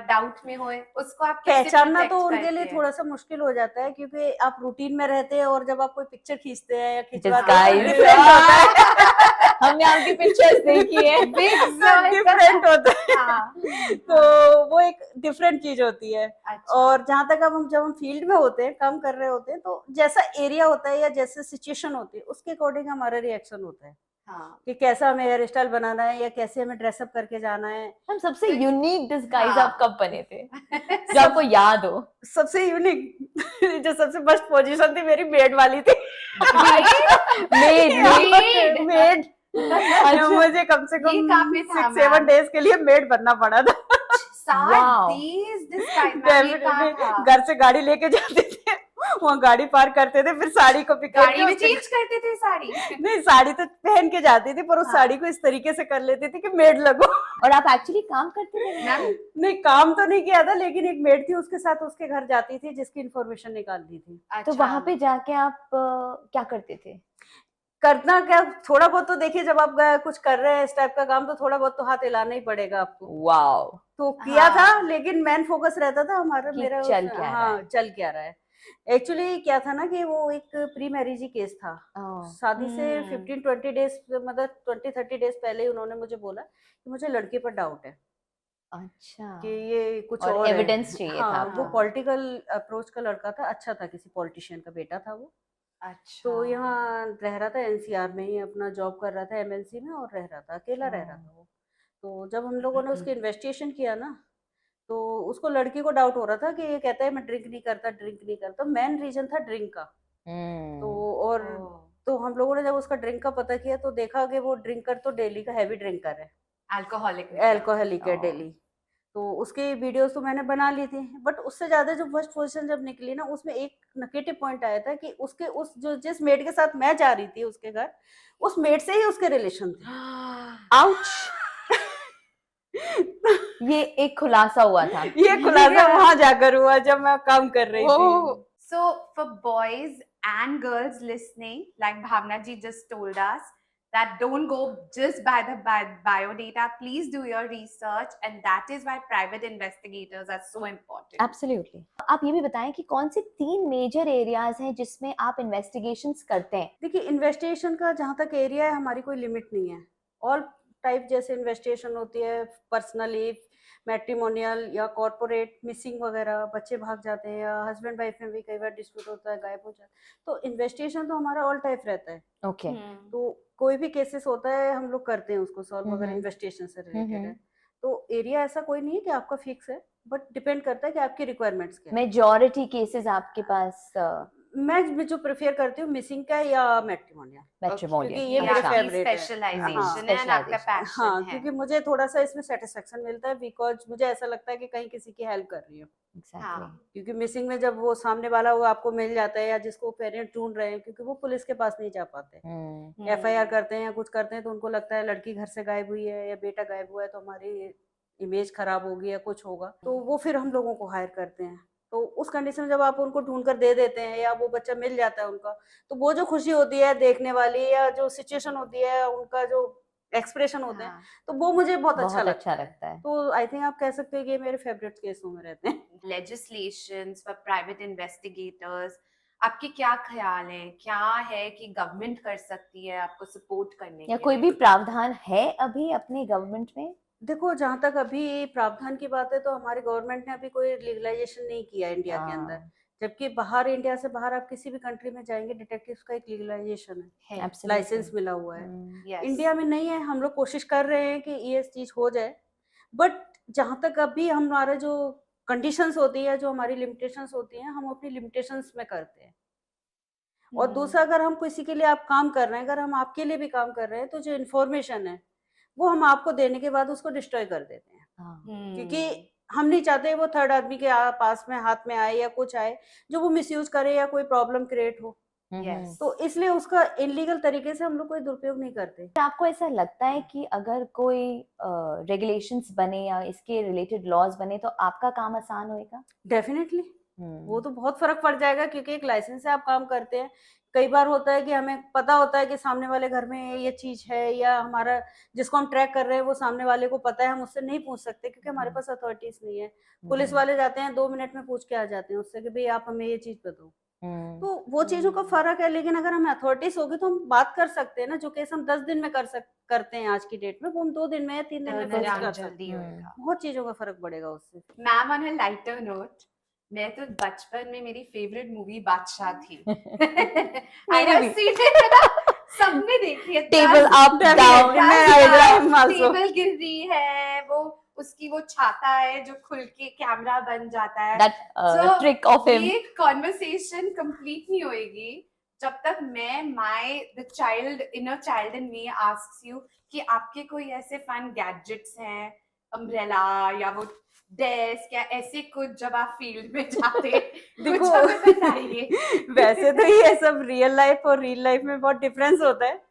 डाउट में होए, उसको आप कैसे पहचानना तो प्रोटेक्ट उनके लिए करते हैं? थोड़ा सा मुश्किल हो जाता है, क्योंकि आप रूटीन में रहते हैं और जब आप कोई पिक्चर खींचते हैं या खिंचवाते हैं तो Disguise. डिफरेंट होता है। हमने आपकी पिक्चर्स देखी है। डिफरेंट होता है। हाँ। तो वो एक डिफरेंट चीज होती है। अच्छा। और जहां तक अब हम जब हम फील्ड में होते हैं, काम कर रहे होते हैं, तो जैसा एरिया होता है या जैसे सिचुएशन होती है, उसके अकॉर्डिंग हमारा रिएक्शन होता है हाँ। कि कैसा हमें हेयर स्टाइल बनाना है या कैसे हमें ड्रेसअप करके जाना है। हम सबसे यूनिक डिस्गाइज हाँ। आप कब बने थे जो आपको याद हो? सबसे यूनिक जो सबसे बेस्ट पोजीशन थी मेरी मेड वाली थी। मेड मेड मुझे कम से ये कम कहाँ पे था, 6-7 मैम? डेज के लिए मेड बनना पड़ा था। Wow. Definitely, घर से गाड़ी लेके जाते थे, वहाँ गाड़ी पार करते थे, फिर साड़ी को पिक गाड़ी में चेंज करते थे साड़ी? नहीं, साड़ी तो पहन के जाती थी, पर उस हाँ। साड़ी को इस तरीके से कर लेती थी कि मेड लगो। और आप एक्चुअली काम करते थे वहाँ मैम, पे? नहीं, काम तो नहीं किया था, लेकिन एक मेड थी, उसके साथ उसके घर जाती थी, जिसकी इन्फॉर्मेशन निकालती थी। तो अच्छा। वहां पे जाके आप क्या करते थे? करना क्या, थोड़ा बहुत तो देखिए, जब आप कुछ कर रहे हैं इस टाइप का काम, तो थोड़ा बहुत तो हाथ हिलाना ही पड़ेगा आपको। वाओ। तो किया हाँ। था, लेकिन मेन फोकस रहता था हमारा, कि मेरा चल क्या रहा हाँ, है। चल क्या रहा है। एक्चुअली क्या था ना कि वो एक प्री मैरिज ही केस था। शादी से 15-20 डेज मतलब 20-30 डेज पहले ही उन्होंने मुझे बोला कि मुझे लड़के पर डाउट है अच्छा, कि ये कुछ और और है। एविडेंस चाहिए था हाँ, वो आपको। पॉलिटिकल अप्रोच का लड़का था, अच्छा था, किसी पॉलिटिशियन का बेटा था वो। अच्छा। तो यहाँ रह रहा था एनसीआर में ही, अपना जॉब कर रहा था एमएनसी में और रह रहा था, अकेला रह रहा था वो। तो जब हम लोगों ने उसकी इन्वेस्टिगेशन किया ना, तो उसको लड़की को डाउट हो रहा था कि ये कहता है मैं ड्रिंक नहीं करता, ड्रिंक नहीं करता। मेन रीजन था ड्रिंक का। तो और तो हम लोगों ने जब उसका ड्रिंक का पता किया तो देखा कि वो ड्रिंकर तो डेली का हैवी ड्रिंकर है, अल्कोहलिक अल्कोहलिक है डेली। तो उसकी वीडियोस तो मैंने बना ली थी, बट उससे ज्यादा जो फर्स्ट पोजीशन जब निकली ना, उसमें एक नेगेटिव पॉइंट आया था कि उसके उस जो जिस मेड के साथ मैं जा रही थी उसके घर, उस मेड से ही उसके रिलेशन थे। आउच। ये एक खुलासा हुआ था। ये खुलासा वहां जाकर हुआ जब मैं काम कर रही थी। So, for boys and girls listening, like Bhavna ji just told us, that don't go just by the bio data. Please do your research, and that is why private investigators are so important. Absolutely. आप ये भी बताएं कि कौन से 3 major areas हैं जिसमें आप इन्वेस्टिगेशंस करते हैं? देखिए, इन्वेस्टिगेशन का जहाँ तक एरिया है, हमारी कोई लिमिट नहीं है। ऑल टाइप जैसे इन्वेस्टिगेशन होती है, पर्सनली, मैट्रिमोनियल या कॉर्पोरेट, मिसिंग वगैरह, बच्चे भाग जाते हैं या हस्बैंड वाइफ में भी कई बार डिस्प्यूट होता है, गायब हो जाता है। तो इन्वेस्टिगेशन तो हमारा ऑल टाइप रहता है। ओके। तो कोई भी केसेस होता है हम लोग करते हैं उसको सॉल्व, अगर हम्म। इन्वेस्टिगेशन से रिलेटेड है। तो एरिया ऐसा कोई नहीं है कि आपका फिक्स है, बट डिपेंड करता है कि आपकी रिक्वायरमेंट्स क्या है। मेजॉरिटी केसेस आपके पास मैं जो प्रेफर करती हूँ मिसिंग का या मैट्रिमोनियल, मैट्रिमोनियल। क्योंकि ये मेरे अच्छा। फेवरेट है। स्पेशलाइजेशन है and आपका specialization। passion हाँ, है। क्योंकि मुझे थोड़ा सा इसमें सेटिस्फेक्शन मिलता है, बिकॉज मुझे ऐसा लगता है कि कहीं किसी की हेल्प कर रही हूँ। एग्जैक्टली। क्योंकि मिसिंग में जब वो सामने वाला वो आपको मिल जाता है, या जिसको पेरेंट्स ढूंढ रहे हैं, क्योंकि वो पुलिस के पास नहीं जा पाते, एफआईआर करते हैं या कुछ करते हैं, तो उनको लगता है लड़की घर से गायब हुई है या बेटा गायब हुआ है तो हमारी इमेज खराब होगी या कुछ होगा, तो वो फिर हम लोगों को हायर करते हैं। तो उस कंडीशन में जब आप उनको ढूंढ कर दे देते हैं या वो बच्चा मिल जाता है उनका, तो वो जो खुशी होती है देखने वाली, या जो सिचुएशन होती है, उनका जो एक्सप्रेशन होते हैं, तो वो मुझे बहुत अच्छा लगता है। तो आई थिंक आप कह सकते हैं कि ये मेरे फेवरेट केसों में रहते हैं। Legislations for private investigators, आपके क्या ख्याल हैं? क्या है कि गवर्नमेंट कर सकती है आपको सपोर्ट करने या के कोई लिए? भी प्रावधान है अभी अपनी गवर्नमेंट में? देखो, जहाँ तक अभी प्रावधान की बात है, तो हमारी गवर्नमेंट ने अभी कोई लीगलाइजेशन नहीं किया इंडिया के अंदर, जबकि बाहर, इंडिया से बाहर आप किसी भी कंट्री में जाएंगे, डिटेक्टिव्स का एक लीगलाइजेशन है, लाइसेंस मिला हुआ है। Yes. इंडिया में नहीं है। हम लोग कोशिश कर रहे हैं कि ये चीज हो जाए, बट जहाँ तक अभी हमारा जो कंडीशंस होती है, जो हमारी लिमिटेशंस होती हैं, हम अपनी लिमिटेशंस में करते हैं। और दूसरा, अगर हम किसी के लिए आप काम कर रहे हैं, अगर हम आपके लिए भी काम कर रहे हैं, तो जो इन्फॉर्मेशन है वो हम आपको देने के बाद उसको डिस्ट्रॉय कर देते हैं, क्योंकि हम नहीं चाहते वो थर्ड आदमी के पास में हाथ में आए या कुछ आए जो वो मिसयूज करे या कोई प्रॉब्लम क्रिएट हो। Yes. तो इसलिए उसका इनलीगल तरीके से हम लोग कोई दुरुपयोग नहीं करते। आपको ऐसा लगता है कि अगर कोई रेगुलेशंस बने या इसके रिलेटेड लॉज बने तो आपका काम आसान होएगा? डेफिनेटली वो तो बहुत फर्क पड़ जाएगा, क्योंकि एक लाइसेंस से आप काम करते हैं। कई बार होता है कि हमें पता होता है कि सामने वाले घर में ये चीज है, या हमारा जिसको हम ट्रैक कर रहे हैं वो सामने वाले को पता है, हम उससे नहीं पूछ सकते क्योंकि हमारे पास अथॉरिटीज नहीं है। पुलिस वाले जाते हैं 2 मिनट में पूछ के आ जाते हैं उससे कि भाई आप हमें ये चीज बताओ। तो वो चीजों का फर्क है, लेकिन अगर हमें अथॉरिटीज होगी तो हम बात कर सकते हैं ना। जो केस हम 10 दिन में करते हैं आज की डेट में, वो हम 2 दिन में या 3 दिन में कर सकते जल्दी हैं। होएगा। बहुत चीजों का फर्क पड़ेगा उससे। Ma'am, on a lighter note, मैं तो बचपन में मेरी फेवरेट मूवी बादशाह थी। मेरी भी। सबने देखी है। टेबल अप डाउन, टेबल गिर रही है, वो उसकी वो छाता है जो खुल के कैमरा बन जाता है। That trick of him. ये कॉन्वर्सेशन कंप्लीट नहीं होएगी जब तक मैं the child inner child in me asks you कि आपके कोई ऐसे फन गैजेट्स हैं, अम्ब्रेला या वो डेस्क या ऐसे कुछ, जब आप फील्ड में जाते देखो, कुछ बताइए। वैसे तो ये सब रियल लाइफ और रियल लाइफ में बहुत डिफरेंस होता है,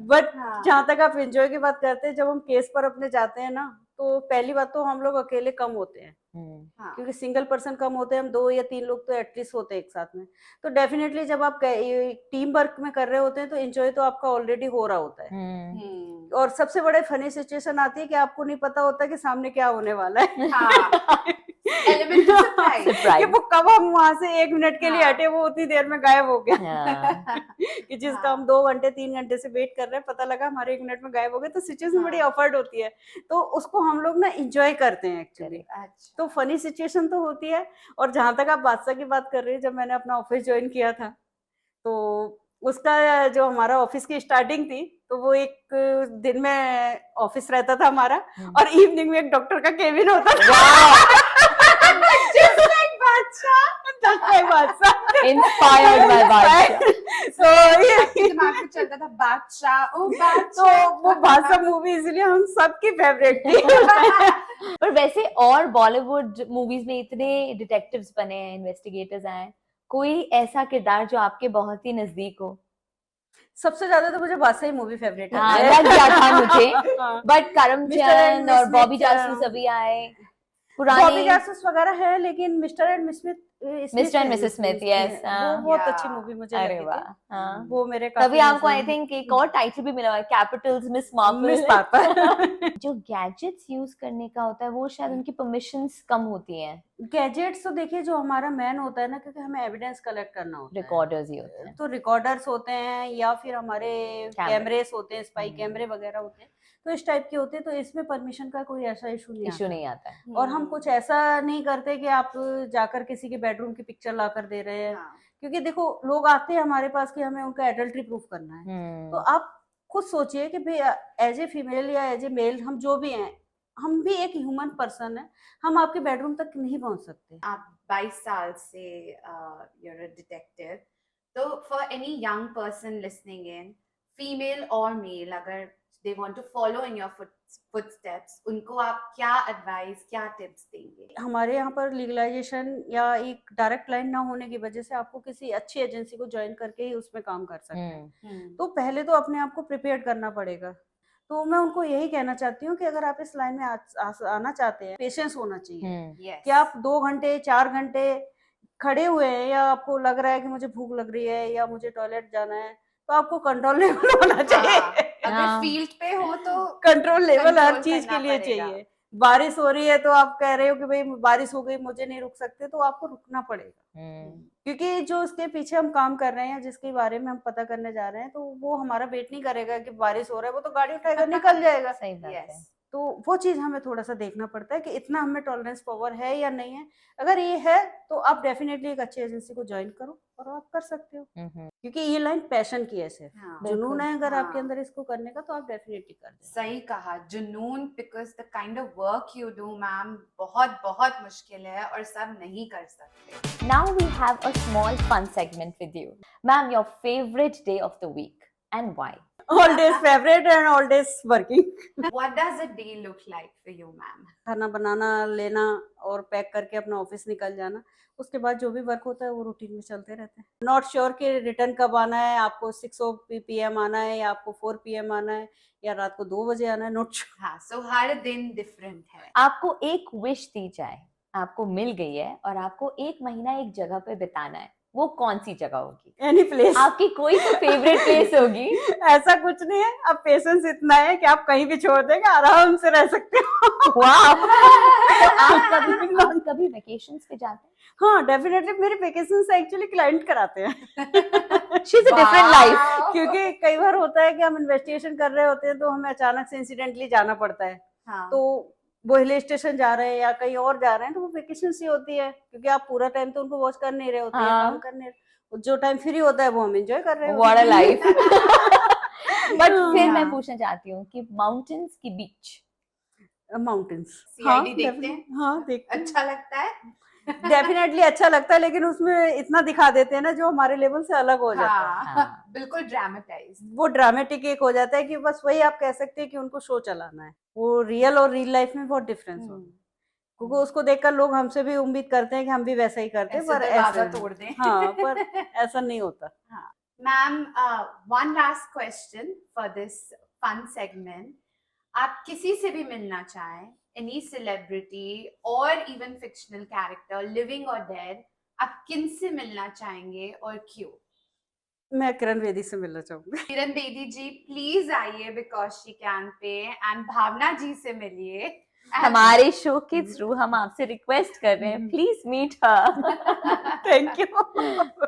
बट जहाँ तक आप एंजॉय की बात करते हैं, जब हम केस पर अपने जाते हैं ना, तो पहली बात तो हम लोग अकेले कम होते हैं, क्योंकि सिंगल पर्सन कम होते हैं, हम 2 या 3 लोग तो एटलीस्ट होते हैं एक साथ में। तो डेफिनेटली जब आप टीम वर्क में कर रहे होते हैं तो एंजॉय तो आपका ऑलरेडी हो रहा होता है। और सबसे बड़े फनी सिचुएशन आती है कि आपको नहीं पता होता कि सामने क्या होने वाला है। element of surprise. कि Surprise. वो कब हम वहां से 1 मिनट के लिए हाँ। हटे, वो उतनी देर में गायब हो गया। हाँ. कि जिसका हाँ। हम 2 घंटे 3 घंटे से वेट कर रहे हैं, पता लगा हमारे 1 मिनट में गायब हो गए, तो सिचुएशन बड़ी हाँ। ऑफर्ड होती है। तो उसको हम लोग ना इंजॉय करते हैं एक्चुअली। अच्छा। तो फनी सिचुएशन तो होती है। और जहां तक आप बादशाह की बात कर रही है, जब मैंने अपना ऑफिस ज्वाइन किया था, तो उसका जो हमारा ऑफिस की स्टार्टिंग थी, तो वो एक दिन में ऑफिस रहता था हमारा, और इवनिंग में एक डॉक्टर का केबिन होता था। Just like बादशाह। Just like बादशाह। Inspired by बादशाह. तो आपके दिमाग में चलता था बादशाह, ओ तो बादशाह। वो बादशाह मूवी इसलिए हम सबकी फेवरेट थी। पर वैसे और बॉलीवुड मूवीज में इतने डिटेक्टिव्स बने हैं, इन्वेस्टिगेटर्स आए, कोई ऐसा किरदार जो आपके बहुत ही नजदीक हो? सबसे ज्यादा तो मुझे बादशाह ही मूवी फेवरेट है। हाँ, लग गया था मुझे। हाँ। But Karamchand Mr. and और Miss बॉबी Smith, जासूस अभी आए, बॉबी पुराने जासूस वगैरह है, लेकिन mister and miss Smith, mister and Mrs Smith, yes. वो बहुत Yeah. अच्छी मूवी मुझे अरे लगी थी। वाह. हाँ. वो मेरे तभी काफी आपको आई थिंक एक और टाइटल भी मिला हुआ है, कैपिटल्स मिस मार्पल. मिस पापा। जो गैजेट्स यूज करने का होता है वो शायद उनकी परमिशंस कम होती हैं, गैजेट्स तो देखिए, जो हमारा मैन होता है ना, क्योंकि हमें एविडेंस कलेक्ट करना होता है, रिकॉर्डर्स ही होते हैं. तो रिकॉर्डर्स होते हैं या फिर हमारे Camera. कैमरेस होते हैं, स्पाई हम्म। कैमरे वगैरह होते हैं, तो इस टाइप के होते हैं। तो इसमें परमिशन का कोई ऐसा इशू नहीं इशू आता। नहीं आता है. और हम कुछ ऐसा नहीं करते कि आप जाकर किसी के बेडरूम की पिक्चर ला कर दे रहे हैं, क्योंकि देखो लोग आते हैं हमारे पास कि हमें उनका एडल्ट्री प्रूफ करना है। तो आप खुद सोचिए कि भाई, एज ए फीमेल या एज ए मेल, हम जो भी हैं, हम भी एक ह्यूमन पर्सन है, हम आपके बेडरूम तक नहीं पहुंच सकते। आप 22 साल से you're a detective, तो for any young person listening in, female or male, अगर they want to follow in your footsteps, उनको आप क्या advice, क्या tips देंगे? हमारे यहाँ पर लीगलाइजेशन या एक डायरेक्ट लाइन ना होने की वजह से आपको किसी अच्छी एजेंसी को ज्वाइन करके ही उसमें काम कर सकते हैं। तो पहले तो अपने आप को प्रिपेयर करना पड़ेगा। तो मैं उनको यही कहना चाहती हूँ कि अगर आप इस लाइन में आना चाहते हैं, पेशेंस होना चाहिए। Yes. कि आप 2 घंटे 4 घंटे खड़े हुए हैं, या आपको लग रहा है कि मुझे भूख लग रही है या मुझे टॉयलेट जाना है, तो आपको कंट्रोल लेवल होना हाँ, चाहिए। अगर हाँ। फील्ड पे हो तो कंट्रोल लेवल हर control चीज करना के लिए पड़ेगा। चाहिए। बारिश हो रही है तो आप कह रहे हो कि भाई बारिश हो गई, मुझे नहीं रुक सकते, तो आपको रुकना पड़ेगा। क्योंकि जो उसके पीछे हम काम कर रहे हैं, जिसके बारे में हम पता करने जा रहे हैं, तो वो हमारा वेट नहीं करेगा कि बारिश हो रहा है, वो तो गाड़ी उठाएगा निकल जाएगा। सही बात है. Yes. तो वो चीज हमें थोड़ा सा देखना पड़ता है कि इतना हमें टॉलरेंस पावर है या नहीं है। अगर ये है तो आप डेफिनेटली एक अच्छी एजेंसी को ज्वाइन करो और आप कर सकते हो, क्योंकि ये लाइन पैशन की है, सिर्फ हाँ, जुनून है अगर हाँ। आपके अंदर इसको करने का, तो आप डेफिनेटली कर दें। सही कहा, जुनून, because the kind of work you do ma'am बहुत बहुत मुश्किल है और सब नहीं कर सकते। Now we have a small fun segment with you. Ma'am, your favorite day of the week and why? All days favorite and all days working. What does a day look like for you, ma'am? खाना बनाना, लेना और pack करके अपना office निकल जाना। उसके बाद जो भी वर्क होता है वो रूटीन में चलते रहते हैं। नॉट श्योर कि रिटर्न कब आना है, आपको 6 PM आना है या आपको 4 PM आना है या रात को 2 बजे आना है, नॉट श्योर। हाँ, so हर दिन डिफरेंट है। आपको एक विश दी जाए, आपको मिल गई है और आपको 1 महीना एक जगह पे बिताना है, वो कौन सी जगह होगी? Any place. आपकी कोई तो फेवरेट प्लेस होगी? ऐसा कुछ नहीं है, अब पेशेंस इतना है कि आप कहीं भी छोड़ देंगे, आराम से रह सकते हो। वाह! तो आप कभी वेकेशंस पे जाते हैं? हाँ, डेफिनेटली मेरे वेकेशंस एक्चुअली क्लाइंट कराते हैं। She's a different life. क्योंकि कई बार होता है कि हम इन्वेस्टिगेशन कर रहे होते हैं, तो हमें अचानक से इंसिडेंटली जाना पड़ता है। हाँ, तो वो हिल स्टेशन जा रहे हैं या कहीं और जा रहे हैं, तो वो वेकेशन ही होती है, क्योंकि आप पूरा टाइम तो उनको वॉच कर नहीं रहे होते हैं, हाँ। काम कर नहीं रहे। जो टाइम फ्री होता है वो हम एंजॉय कर रहे What a life. बट फिर मैं हाँ। पूछना चाहती हूँ कि माउंटेन्स की बीच माउंटेन्स। CID देखते हैं? हाँ, देखते हैं। अच्छा लगता है? डेफिनेटली अच्छा लगता है, लेकिन उसमें इतना दिखा देते हैं ना जो हमारे लेवल से अलग हो जाता है। हाँ। बिल्कुल ड्रामेटाइज। वो ड्रामेटिक एक हो जाता है कि बस वही आप कह सकते हैं कि उनको शो चलाना है। वो रियल और रियल लाइफ में बहुत डिफरेंस होता है, क्योंकि उसको देखकर लोग हमसे भी उम्मीद करते हैं कि हम भी वैसा ही करते हैं, पर दरवाजा ऐसा तोड़ दें। हाँ, पर ऐसा नहीं होता। Ma'am, one last question for this fun segment. आप किसी से भी मिलना चाहें, एनी सेलिब्रिटी और इवन फिक्शनल कैरेक्टर, लिविंग और डेड, आप किन से मिलना चाहेंगे और क्यों? मैं किरण बेदी से मिलना चाहूंगी। किरण बेदी जी प्लीज आइए because she can pay, and Bhavna ji से मिलिए। हमारे शो के थ्रू हम आपसे रिक्वेस्ट कर रहे हैं, please meet her. Thank you.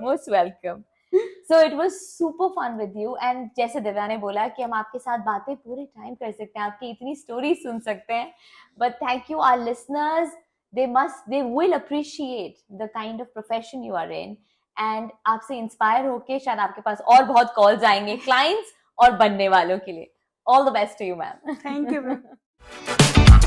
Most welcome. So it was super fun with you, and जैसे दिव्या ने बोला कि हम आपके साथ बातें पूरे टाइम कर सकते हैं, आपकी इतनी स्टोरी सुन सकते हैं, but thank you our listeners, they will appreciate the kind of profession you are in, and आपसे इंस्पायर होके शायद आपके पास और बहुत कॉल्स आएंगे क्लाइंट्स और बनने वालों के लिए। All the best to you ma'am. Thank you ma'am.